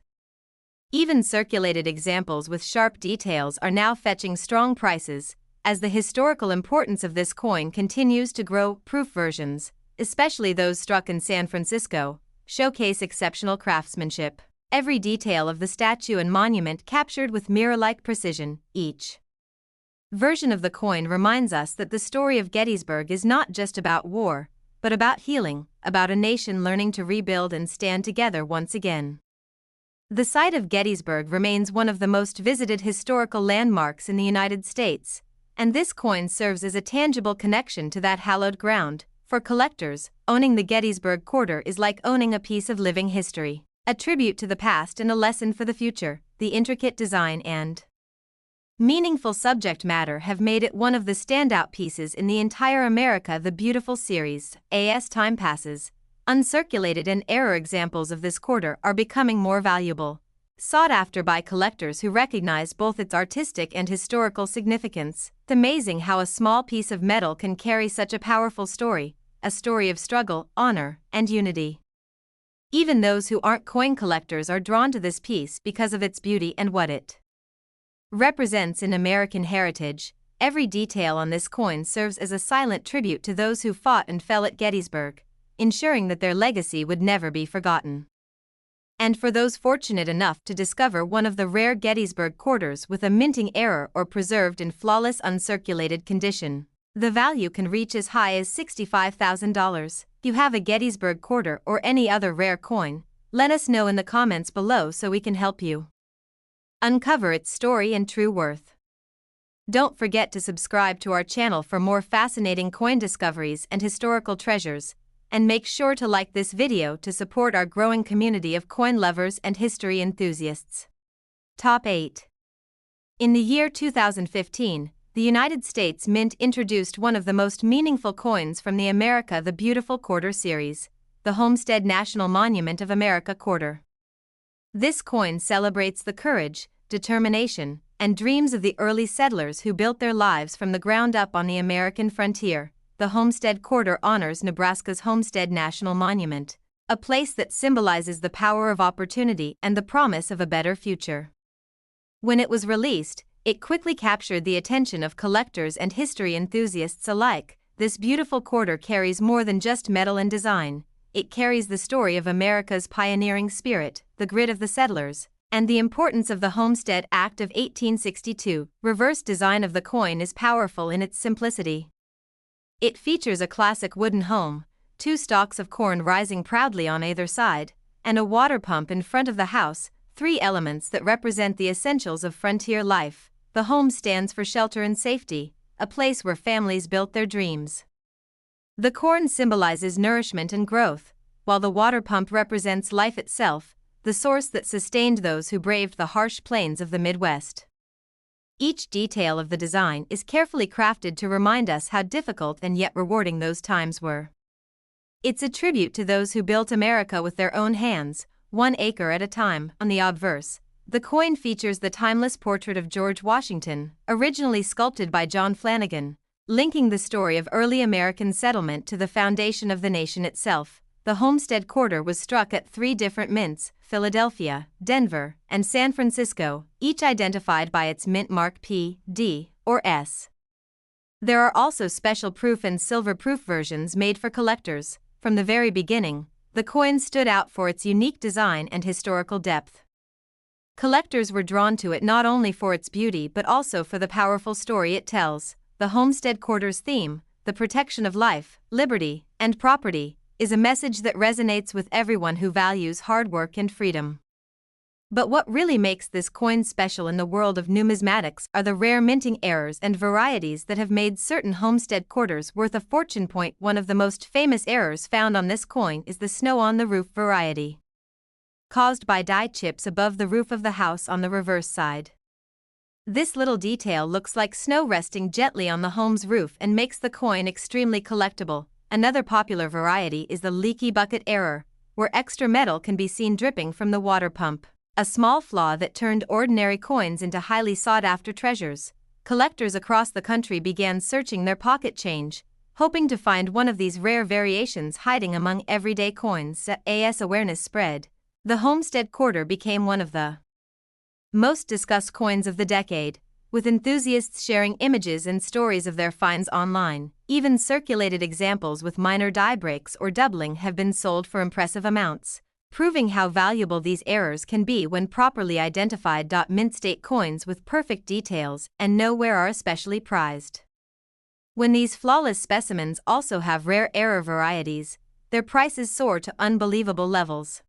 Even circulated examples with sharp details are now fetching strong prices, as the historical importance of this coin continues to grow. Proof versions, especially those struck in San Francisco, showcase exceptional craftsmanship. Every detail of the statue and monument captured with mirror-like precision. Each version of the coin reminds us that the story of Gettysburg is not just about war, but but about healing, about a nation learning to rebuild and stand together once again. The site of Gettysburg remains one of the most visited historical landmarks in the United States, and this coin serves as a tangible connection to that hallowed ground. For collectors, owning the Gettysburg Quarter is like owning a piece of living history, a tribute to the past and a lesson for the future. The intricate design and meaningful subject matter have made it one of the standout pieces in the entire America the Beautiful series. As time passes, uncirculated and error examples of this quarter are becoming more valuable, sought after by collectors who recognize both its artistic and historical significance. It's amazing how a small piece of metal can carry such a powerful story, a story of struggle, honor, and unity. Even those who aren't coin collectors are drawn to this piece because of its beauty and what it represents in American heritage. Every detail on this coin serves as a silent tribute to those who fought and fell at Gettysburg, ensuring that their legacy would never be forgotten. And for those fortunate enough to discover one of the rare Gettysburg quarters with a minting error or preserved in flawless uncirculated condition, the value can reach as high as $65,000. If you have a Gettysburg quarter or any other rare coin, let us know in the comments below so we can help you uncover its story and true worth. Don't forget to subscribe to our channel for more fascinating coin discoveries and historical treasures, and make sure to like this video to support our growing community of coin lovers and history enthusiasts. Top 8. In the year 2015, the United States Mint introduced one of the most meaningful coins from the America the Beautiful Quarter series, the Homestead National Monument of America Quarter. This coin celebrates the courage, determination, and dreams of the early settlers who built their lives from the ground up on the American frontier. The Homestead Quarter honors Nebraska's Homestead National Monument, a place that symbolizes the power of opportunity and the promise of a better future. When it was released, it quickly captured the attention of collectors and history enthusiasts alike. This beautiful quarter carries more than just metal and design. It carries the story of America's pioneering spirit, the grit of the settlers, and the importance of the Homestead Act of 1862. Reverse design of the coin is powerful in its simplicity. It features a classic wooden home, 2 stalks of corn rising proudly on either side, and a water pump in front of the house, 3 elements that represent the essentials of frontier life. The home stands for shelter and safety, a place where families built their dreams. The corn symbolizes nourishment and growth, while the water pump represents life itself, the source that sustained those who braved the harsh plains of the Midwest. Each detail of the design is carefully crafted to remind us how difficult and yet rewarding those times were. It's a tribute to those who built America with their own hands, 1 acre at a time. On the obverse, the coin features the timeless portrait of George Washington, originally sculpted by John Flanagan, linking the story of early American settlement to the foundation of the nation itself. The Homestead Quarter was struck at 3 different mints, Philadelphia, Denver, and San Francisco, each identified by its mint mark P, D, or S. There are also special proof and silver proof versions made for collectors. From the very beginning, the coin stood out for its unique design and historical depth. Collectors were drawn to it not only for its beauty but also for the powerful story it tells. The Homestead Quarter's theme, the protection of life, liberty, and property, is a message that resonates with everyone who values hard work and freedom. But what really makes this coin special in the world of numismatics are the rare minting errors and varieties that have made certain Homestead quarters worth a fortune. One of the most famous errors found on this coin is the snow on the roof variety, caused by die chips above the roof of the house on the reverse side. This little detail looks like snow resting gently on the home's roof and makes the coin extremely collectible. Another popular variety is the leaky bucket error, where extra metal can be seen dripping from the water pump, a small flaw that turned ordinary coins into highly sought-after treasures. Collectors across the country began searching their pocket change, hoping to find one of these rare variations hiding among everyday coins. As awareness spread, the Homestead Quarter became one of the most discussed coins of the decade, with enthusiasts sharing images and stories of their finds online. Even circulated examples with minor die breaks or doubling have been sold for impressive amounts, proving how valuable these errors can be when properly identified. Mint state coins with perfect details and nowhere are especially prized. When these flawless specimens also have rare error varieties, their prices soar to unbelievable levels.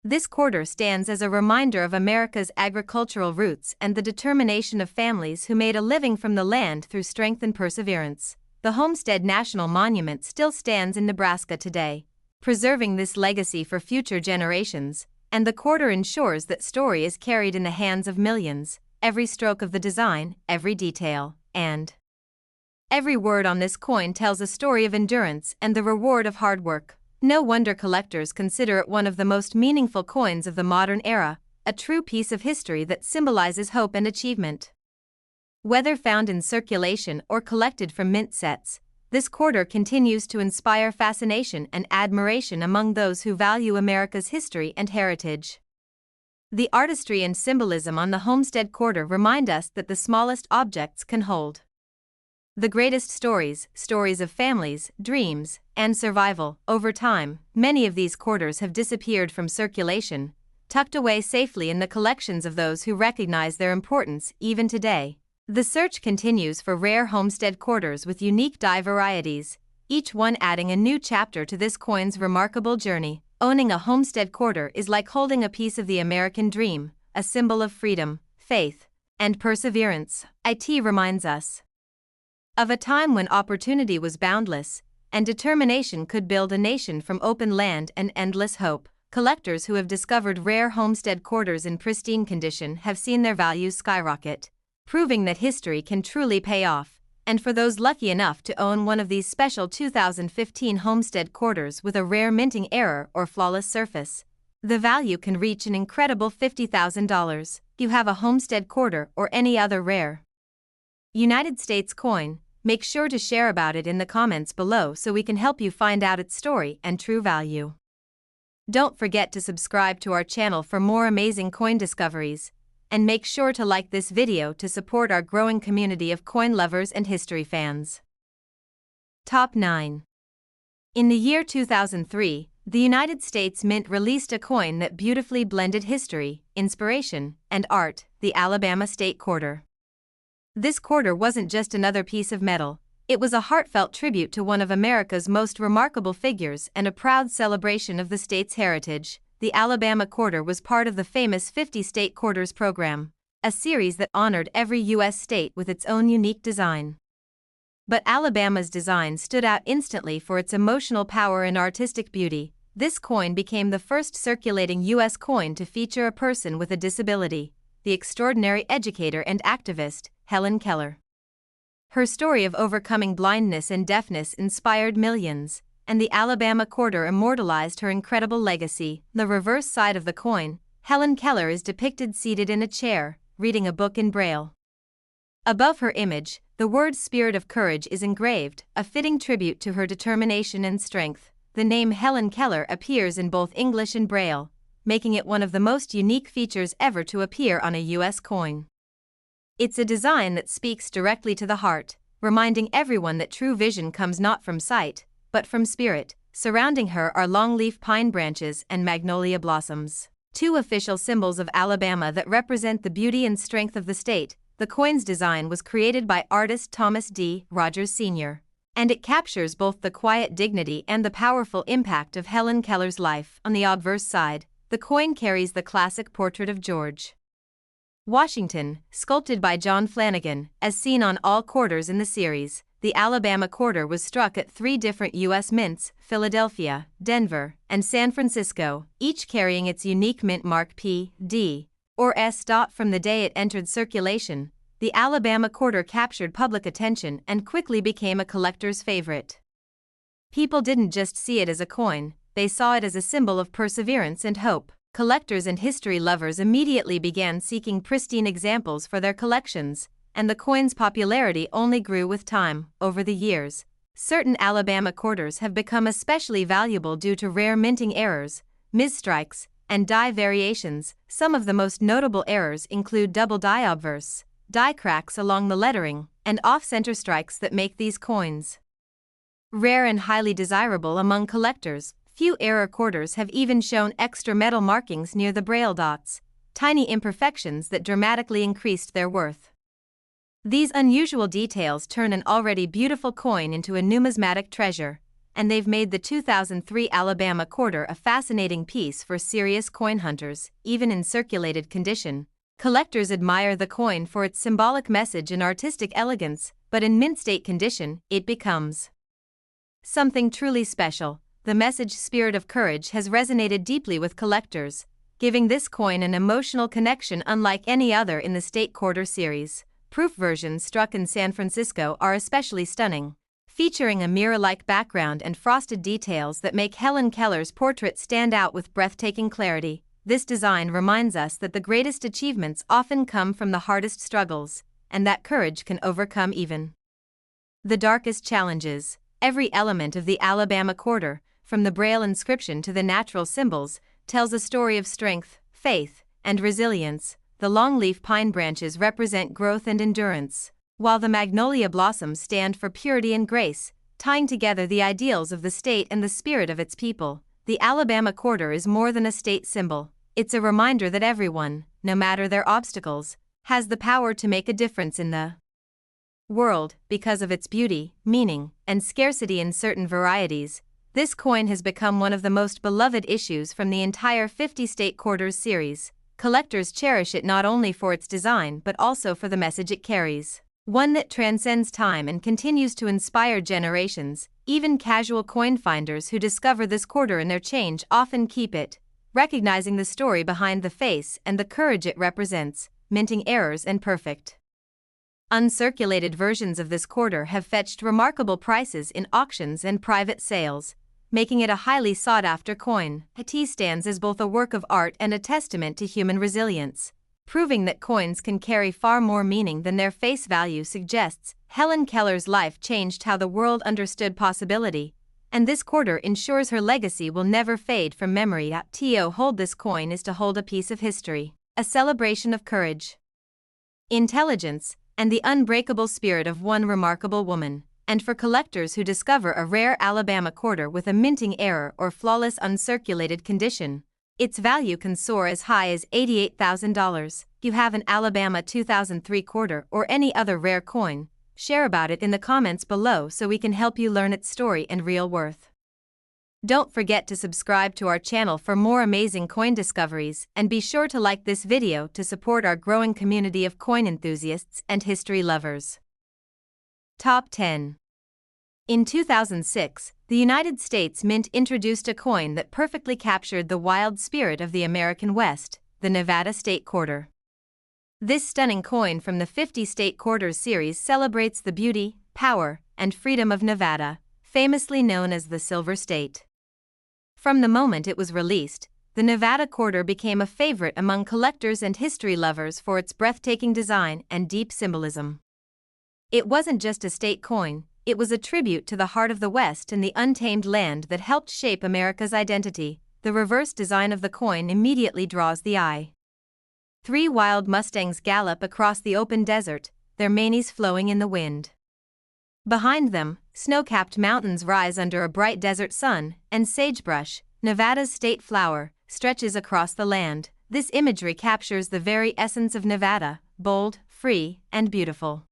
This quarter stands as a reminder of America's agricultural roots and the determination of families who made a living from the land through strength and perseverance. The Homestead National Monument still stands in Nebraska today, preserving this legacy for future generations, and the quarter ensures that story is carried in the hands of millions. Every stroke of the design, every detail, and every word on this coin tells a story of endurance and the reward of hard work. No wonder collectors consider it one of the most meaningful coins of the modern era, a true piece of history that symbolizes hope and achievement. Whether found in circulation or collected from mint sets, this quarter continues to inspire fascination and admiration among those who value America's history and heritage. The artistry and symbolism on the Homestead Quarter remind us that the smallest objects can hold the greatest stories, stories of families, dreams, and survival. Over time, many of these quarters have disappeared from circulation, tucked away safely in the collections of those who recognize their importance even today. The search continues for rare Homestead quarters with unique die varieties, each one adding a new chapter to this coin's remarkable journey. Owning a Homestead quarter is like holding a piece of the American dream, a symbol of freedom, faith, and perseverance. It reminds us of a time when opportunity was boundless, and determination could build a nation from open land and endless hope. Collectors who have discovered rare Homestead quarters in pristine condition have seen their values skyrocket, proving that history can truly pay off. And for those lucky enough to own one of these special 2015 Homestead quarters with a rare minting error or flawless surface, the value can reach an incredible $50,000. You have a Homestead quarter or any other rare United States coin, make sure to share about it in the comments below so we can help you find out its story and true value. Don't forget to subscribe to our channel for more amazing coin discoveries, and make sure to like this video to support our growing community of coin lovers and history fans. Top 9. In the year 2003, the United States Mint released a coin that beautifully blended history, inspiration, and art, the Alabama State Quarter. This quarter wasn't just another piece of metal, it was a heartfelt tribute to one of America's most remarkable figures and a proud celebration of the state's heritage. The Alabama Quarter was part of the famous 50 State Quarters program, a series that honored every U.S. state with its own unique design. But Alabama's design stood out instantly for its emotional power and artistic beauty. This coin became the first circulating U.S. coin to feature a person with a disability, the extraordinary educator and activist, Helen Keller. Her story of overcoming blindness and deafness inspired millions, and the Alabama Quarter immortalized her incredible legacy. The reverse side of the coin, Helen Keller is depicted seated in a chair, reading a book in Braille. Above her image, the word Spirit of Courage is engraved, a fitting tribute to her determination and strength. The name Helen Keller appears in both English and Braille, making it one of the most unique features ever to appear on a U.S. coin. It's a design that speaks directly to the heart, reminding everyone that true vision comes not from sight, but from spirit. Surrounding her are longleaf pine branches and magnolia blossoms, two official symbols of Alabama that represent the beauty and strength of the state. The coin's design was created by artist Thomas D. Rogers Sr., and it captures both the quiet dignity and the powerful impact of Helen Keller's life. On the obverse side, the coin carries the classic portrait of George Washington, sculpted by John Flanagan, as seen on all quarters in the series. The Alabama Quarter was struck at 3 different U.S. mints, Philadelphia, Denver, and San Francisco, each carrying its unique mint mark P, D, or S. From the day it entered circulation, the Alabama Quarter captured public attention and quickly became a collector's favorite. People didn't just see it as a coin, they saw it as a symbol of perseverance and hope. Collectors and history lovers immediately began seeking pristine examples for their collections, and the coin's popularity only grew with time. Over the years, certain Alabama quarters have become especially valuable due to rare minting errors, misstrikes, and die variations. Some of the most notable errors include double die obverse, die cracks along the lettering, and off-center strikes that make these coins rare and highly desirable among collectors. Few error quarters have even shown extra metal markings near the braille dots, tiny imperfections that dramatically increased their worth. These unusual details turn an already beautiful coin into a numismatic treasure, and they've made the 2003 Alabama quarter a fascinating piece for serious coin hunters. Even in circulated condition, collectors admire the coin for its symbolic message and artistic elegance, but in mint state condition, it becomes something truly special. The message "Spirit of Courage" has resonated deeply with collectors, giving this coin an emotional connection unlike any other in the State Quarter series. Proof versions struck in San Francisco are especially stunning, featuring a mirror-like background and frosted details that make Helen Keller's portrait stand out with breathtaking clarity. This design reminds us that the greatest achievements often come from the hardest struggles, and that courage can overcome even the darkest challenges. Every element of the Alabama quarter, from the Braille inscription to the natural symbols, tells a story of strength, faith, and resilience. The longleaf pine branches represent growth and endurance, while the magnolia blossoms stand for purity and grace, tying together the ideals of the state and the spirit of its people. The Alabama quarter is more than a state symbol. It's a reminder that everyone, no matter their obstacles, has the power to make a difference in the world. Because of its beauty, meaning, and scarcity in certain varieties, this coin has become one of the most beloved issues from the entire 50 State Quarters series. Collectors cherish it not only for its design but also for the message it carries, one that transcends time and continues to inspire generations. Even casual coin finders who discover this quarter in their change often keep it, recognizing the story behind the face and the courage it represents. Minting errors and perfect uncirculated versions of this quarter have fetched remarkable prices in auctions and private sales, making it a highly sought-after coin. It stands as both a work of art and a testament to human resilience, proving that coins can carry far more meaning than their face value suggests. Helen Keller's life changed how the world understood possibility, and this quarter ensures her legacy will never fade from memory. To hold this coin is to hold a piece of history, a celebration of courage, intelligence, and the unbreakable spirit of one remarkable woman. And for collectors who discover a rare Alabama quarter with a minting error or flawless uncirculated condition, its value can soar as high as $88,000. If you have an Alabama 2003 quarter or any other rare coin, share about it in the comments below so we can help you learn its story and real worth. Don't forget to subscribe to our channel for more amazing coin discoveries, and be sure to like this video to support our growing community of coin enthusiasts and history lovers. Top 10. In 2006, the United States Mint introduced a coin that perfectly captured the wild spirit of the American West, the Nevada State Quarter. This stunning coin from the 50 State Quarters series celebrates the beauty, power, and freedom of Nevada, famously known as the Silver State. From the moment it was released, the Nevada quarter became a favorite among collectors and history lovers for its breathtaking design and deep symbolism. It wasn't just a state coin, it was a tribute to the heart of the West and the untamed land that helped shape America's identity. The reverse design of the coin immediately draws the eye. 3 wild Mustangs gallop across the open desert, their manes flowing in the wind. Behind them, snow-capped mountains rise under a bright desert sun, and sagebrush, Nevada's state flower, stretches across the land. This imagery captures the very essence of Nevada: bold, free, and beautiful.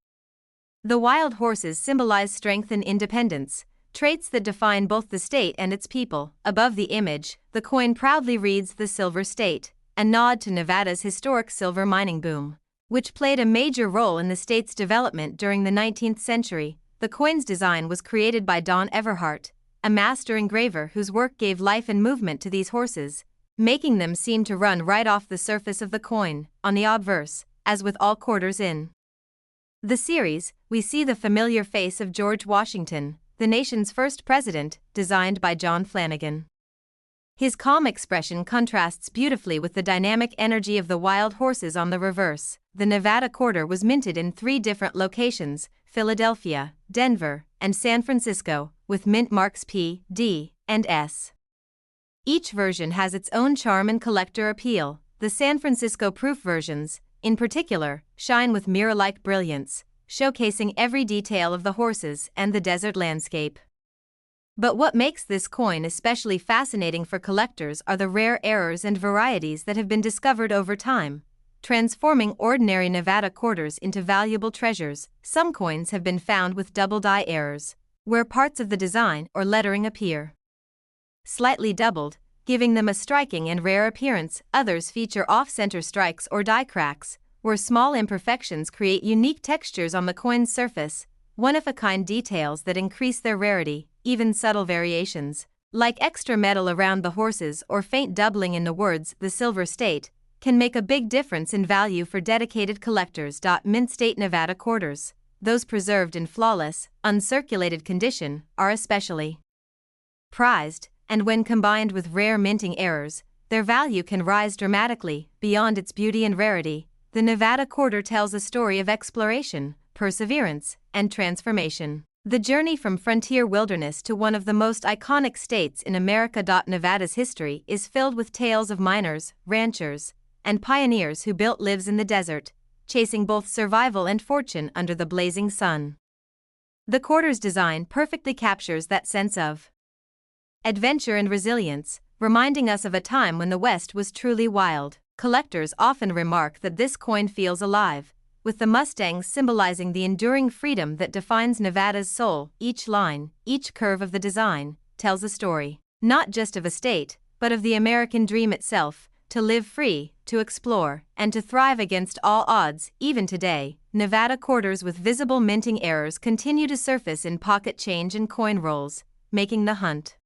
The wild horses symbolize strength and independence, traits that define both the state and its people. Above the image, the coin proudly reads "The Silver State," a nod to Nevada's historic silver mining boom, which played a major role in the state's development during the 19th century. The coin's design was created by Don Everhart, a master engraver whose work gave life and movement to these horses, making them seem to run right off the surface of the coin. On the obverse, as with all quarters in the series, we see the familiar face of George Washington, the nation's first president, designed by John Flanagan. His calm expression contrasts beautifully with the dynamic energy of the wild horses on the reverse. The Nevada quarter was minted in 3 different locations: Philadelphia, Denver, and San Francisco, with mint marks P, D, and S. Each version has its own charm and collector appeal. The San Francisco proof versions, in particular, shine with mirror-like brilliance, showcasing every detail of the horses and the desert landscape. But what makes this coin especially fascinating for collectors are the rare errors and varieties that have been discovered over time. transforming ordinary Nevada quarters into valuable treasures. Some coins have been found with double die errors, where parts of the design or lettering appear slightly doubled, giving them a striking and rare appearance. Others feature off-center strikes or die cracks, where small imperfections create unique textures on the coin's surface, one-of-a-kind details that increase their rarity. Even subtle variations, like extra metal around the horses or faint doubling in the words "the Silver State," can make a big difference in value for dedicated collectors. Mint State Nevada quarters, those preserved in flawless, uncirculated condition, are especially prized, and when combined with rare minting errors, their value can rise dramatically. Beyond its beauty and rarity, the Nevada quarter tells a story of exploration, perseverance, and transformation. The journey from frontier wilderness to one of the most iconic states in America. Nevada's history is filled with tales of miners, ranchers, and pioneers who built lives in the desert, chasing both survival and fortune under the blazing sun. The quarter's design perfectly captures that sense of adventure and resilience, reminding us of a time when the West was truly wild. Collectors often remark that this coin feels alive, with the Mustangs symbolizing the enduring freedom that defines Nevada's soul. Each line, each curve of the design, tells a story, not just of a state, but of the American dream itself, to live free, to explore, and to thrive against all odds. Even today, Nevada quarters with visible minting errors continue to surface in pocket change and coin rolls, making the hunt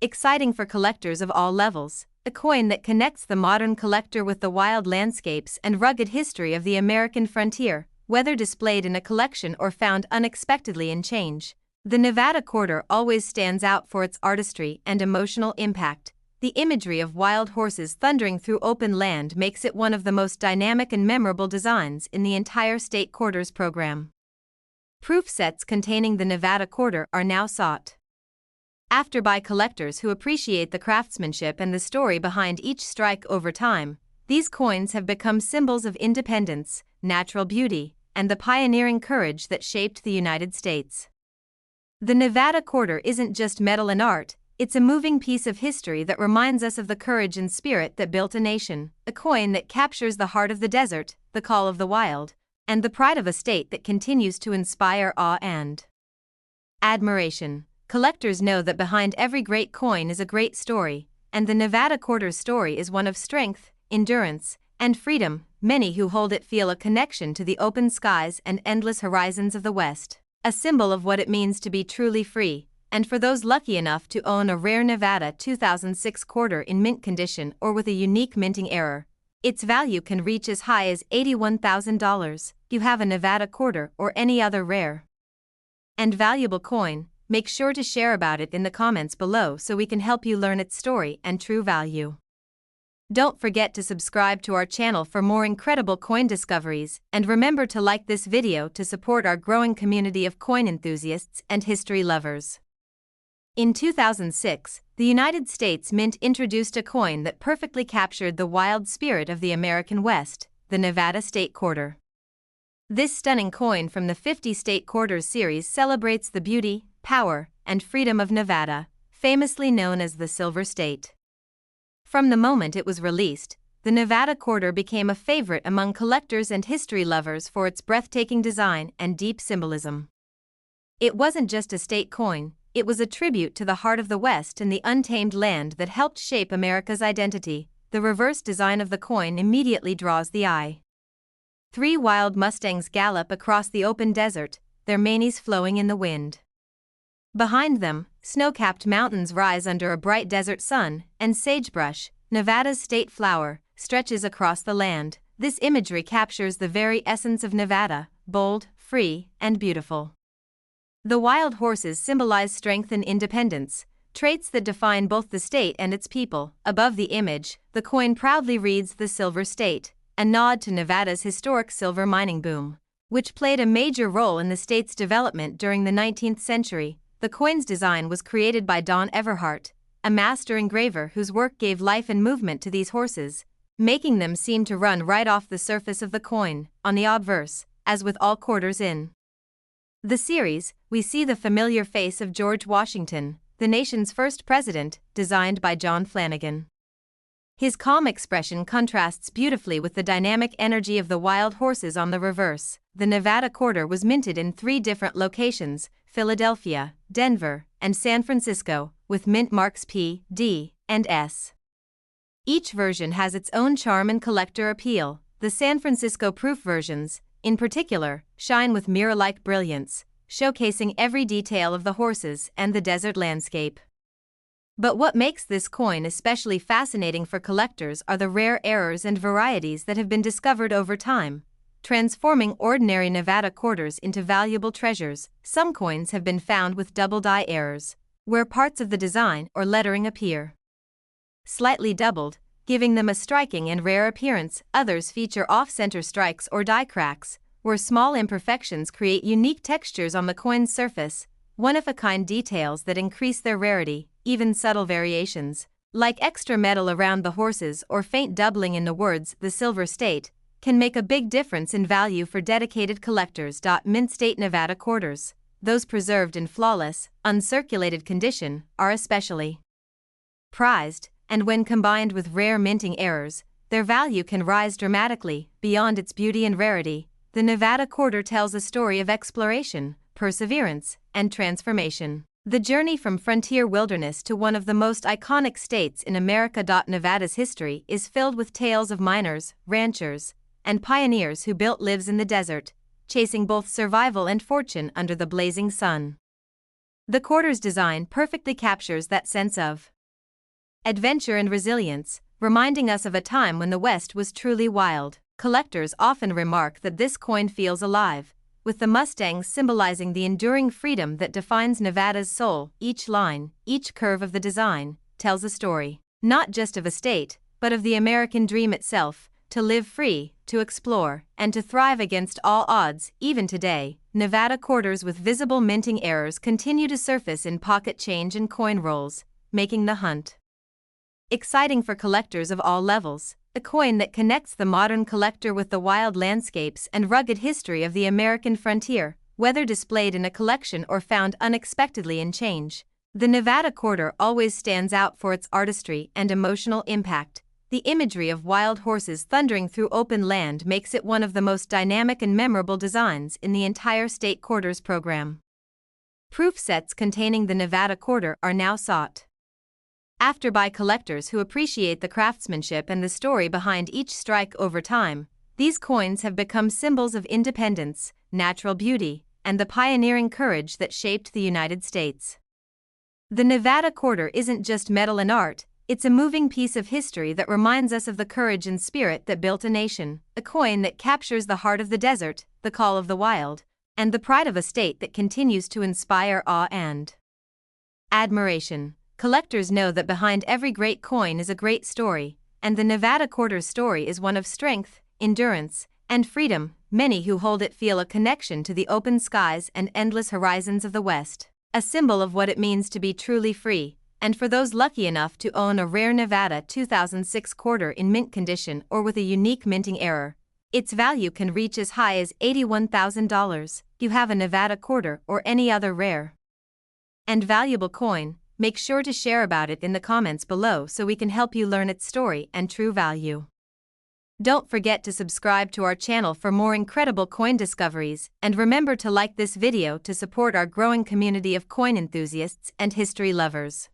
exciting for collectors of all levels. A coin that connects the modern collector with the wild landscapes and rugged history of the American frontier, whether displayed in a collection or found unexpectedly in change. The Nevada quarter always stands out for its artistry and emotional impact. The imagery of wild horses thundering through open land makes it one of the most dynamic and memorable designs in the entire state quarters program. Proof sets containing the Nevada quarter are now sought after by collectors who appreciate the craftsmanship and the story behind each strike. Over time, these coins have become symbols of independence, natural beauty, and the pioneering courage that shaped the United States. The Nevada quarter isn't just metal and art, it's a moving piece of history that reminds us of the courage and spirit that built a nation, a coin that captures the heart of the desert, the call of the wild, and the pride of a state that continues to inspire awe and admiration. Collectors know that behind every great coin is a great story, and the Nevada quarter's story is one of strength, endurance, and freedom. Many who hold it feel a connection to the open skies and endless horizons of the West, a symbol of what it means to be truly free. And for those lucky enough to own a rare Nevada 2006 quarter in mint condition or with a unique minting error, its value can reach as high as $81,000. You have a Nevada quarter or any other rare and valuable coin, make sure to share about it in the comments below so we can help you learn its story and true value. Don't forget to subscribe to our channel for more incredible coin discoveries, and remember to like this video to support our growing community of coin enthusiasts and history lovers. In 2006, the United States Mint introduced a coin that perfectly captured the wild spirit of the American West, the Nevada State Quarter. This stunning coin from the 50 State Quarters series celebrates the beauty, power, and freedom of Nevada, famously known as the Silver State. From the moment it was released, the Nevada quarter became a favorite among collectors and history lovers for its breathtaking design and deep symbolism. It wasn't just a state coin, it was a tribute to the heart of the West and the untamed land that helped shape America's identity. The reverse design of the coin immediately draws the eye. 3 wild Mustangs gallop across the open desert, their manes flowing in the wind. Behind them, snow-capped mountains rise under a bright desert sun, and sagebrush, Nevada's state flower, stretches across the land. This imagery captures the very essence of Nevada, bold, free, and beautiful. The wild horses symbolize strength and independence, traits that define both the state and its people. Above the image, the coin proudly reads "The Silver State," a nod to Nevada's historic silver mining boom, which played a major role in the state's development during the 19th century. The coin's design was created by Don Everhart, a master engraver whose work gave life and movement to these horses, making them seem to run right off the surface of the coin. On the obverse, as with all quarters in the series, we see the familiar face of George Washington, the nation's first president, designed by John Flanagan. His calm expression contrasts beautifully with the dynamic energy of the wild horses on the reverse. The Nevada Quarter was minted in 3 different locations: Philadelphia, Denver, and San Francisco, with mint marks P, D, and S. Each version has its own charm and collector appeal. The San Francisco proof versions, in particular, shine with mirror-like brilliance, showcasing every detail of the horses and the desert landscape. But what makes this coin especially fascinating for collectors are the rare errors and varieties that have been discovered over time, transforming ordinary Nevada quarters into valuable treasures. Some coins have been found with double die errors, where parts of the design or lettering appear slightly doubled, giving them a striking and rare appearance. Others feature off-center strikes or die cracks, where small imperfections create unique textures on the coin's surface, one-of-a-kind details that increase their rarity. Even subtle variations, like extra metal around the horses or faint doubling in the words "the Silver State," can make a big difference in value for dedicated collectors. Mint State Nevada quarters, those preserved in flawless, uncirculated condition, are especially prized, and when combined with rare minting errors, their value can rise dramatically. Beyond its beauty and rarity, the Nevada Quarter tells a story of exploration, perseverance, and transformation. The journey from frontier wilderness to one of the most iconic states in America. Nevada's history is filled with tales of miners, ranchers, and pioneers who built lives in the desert, chasing both survival and fortune under the blazing sun. The quarter's design perfectly captures that sense of adventure and resilience, reminding us of a time when the West was truly wild. Collectors often remark that this coin feels alive, with the Mustangs symbolizing the enduring freedom that defines Nevada's soul. Each line, each curve of the design, tells a story, not just of a state, but of the American dream itself, to live free, to explore, and to thrive against all odds. Even today, Nevada quarters with visible minting errors continue to surface in pocket change and coin rolls, making the hunt exciting for collectors of all levels. A coin that connects the modern collector with the wild landscapes and rugged history of the American frontier, whether displayed in a collection or found unexpectedly in change. The Nevada Quarter always stands out for its artistry and emotional impact. The imagery of wild horses thundering through open land makes it one of the most dynamic and memorable designs in the entire state quarters program. Proof sets containing the Nevada Quarter are now sought after by collectors who appreciate the craftsmanship and the story behind each strike. Over time, these coins have become symbols of independence, natural beauty, and the pioneering courage that shaped the United States. The Nevada Quarter isn't just metal and art, it's a moving piece of history that reminds us of the courage and spirit that built a nation, a coin that captures the heart of the desert, the call of the wild, and the pride of a state that continues to inspire awe and admiration. Collectors know that behind every great coin is a great story, and the Nevada Quarter's story is one of strength, endurance, and freedom. Many who hold it feel a connection to the open skies and endless horizons of the West, a symbol of what it means to be truly free. And for those lucky enough to own a rare Nevada 2006 quarter in mint condition or with a unique minting error, its value can reach as high as $81,000. You have a Nevada quarter or any other rare and valuable coin, make sure to share about it in the comments below so we can help you learn its story and true value. Don't forget to subscribe to our channel for more incredible coin discoveries, and remember to like this video to support our growing community of coin enthusiasts and history lovers.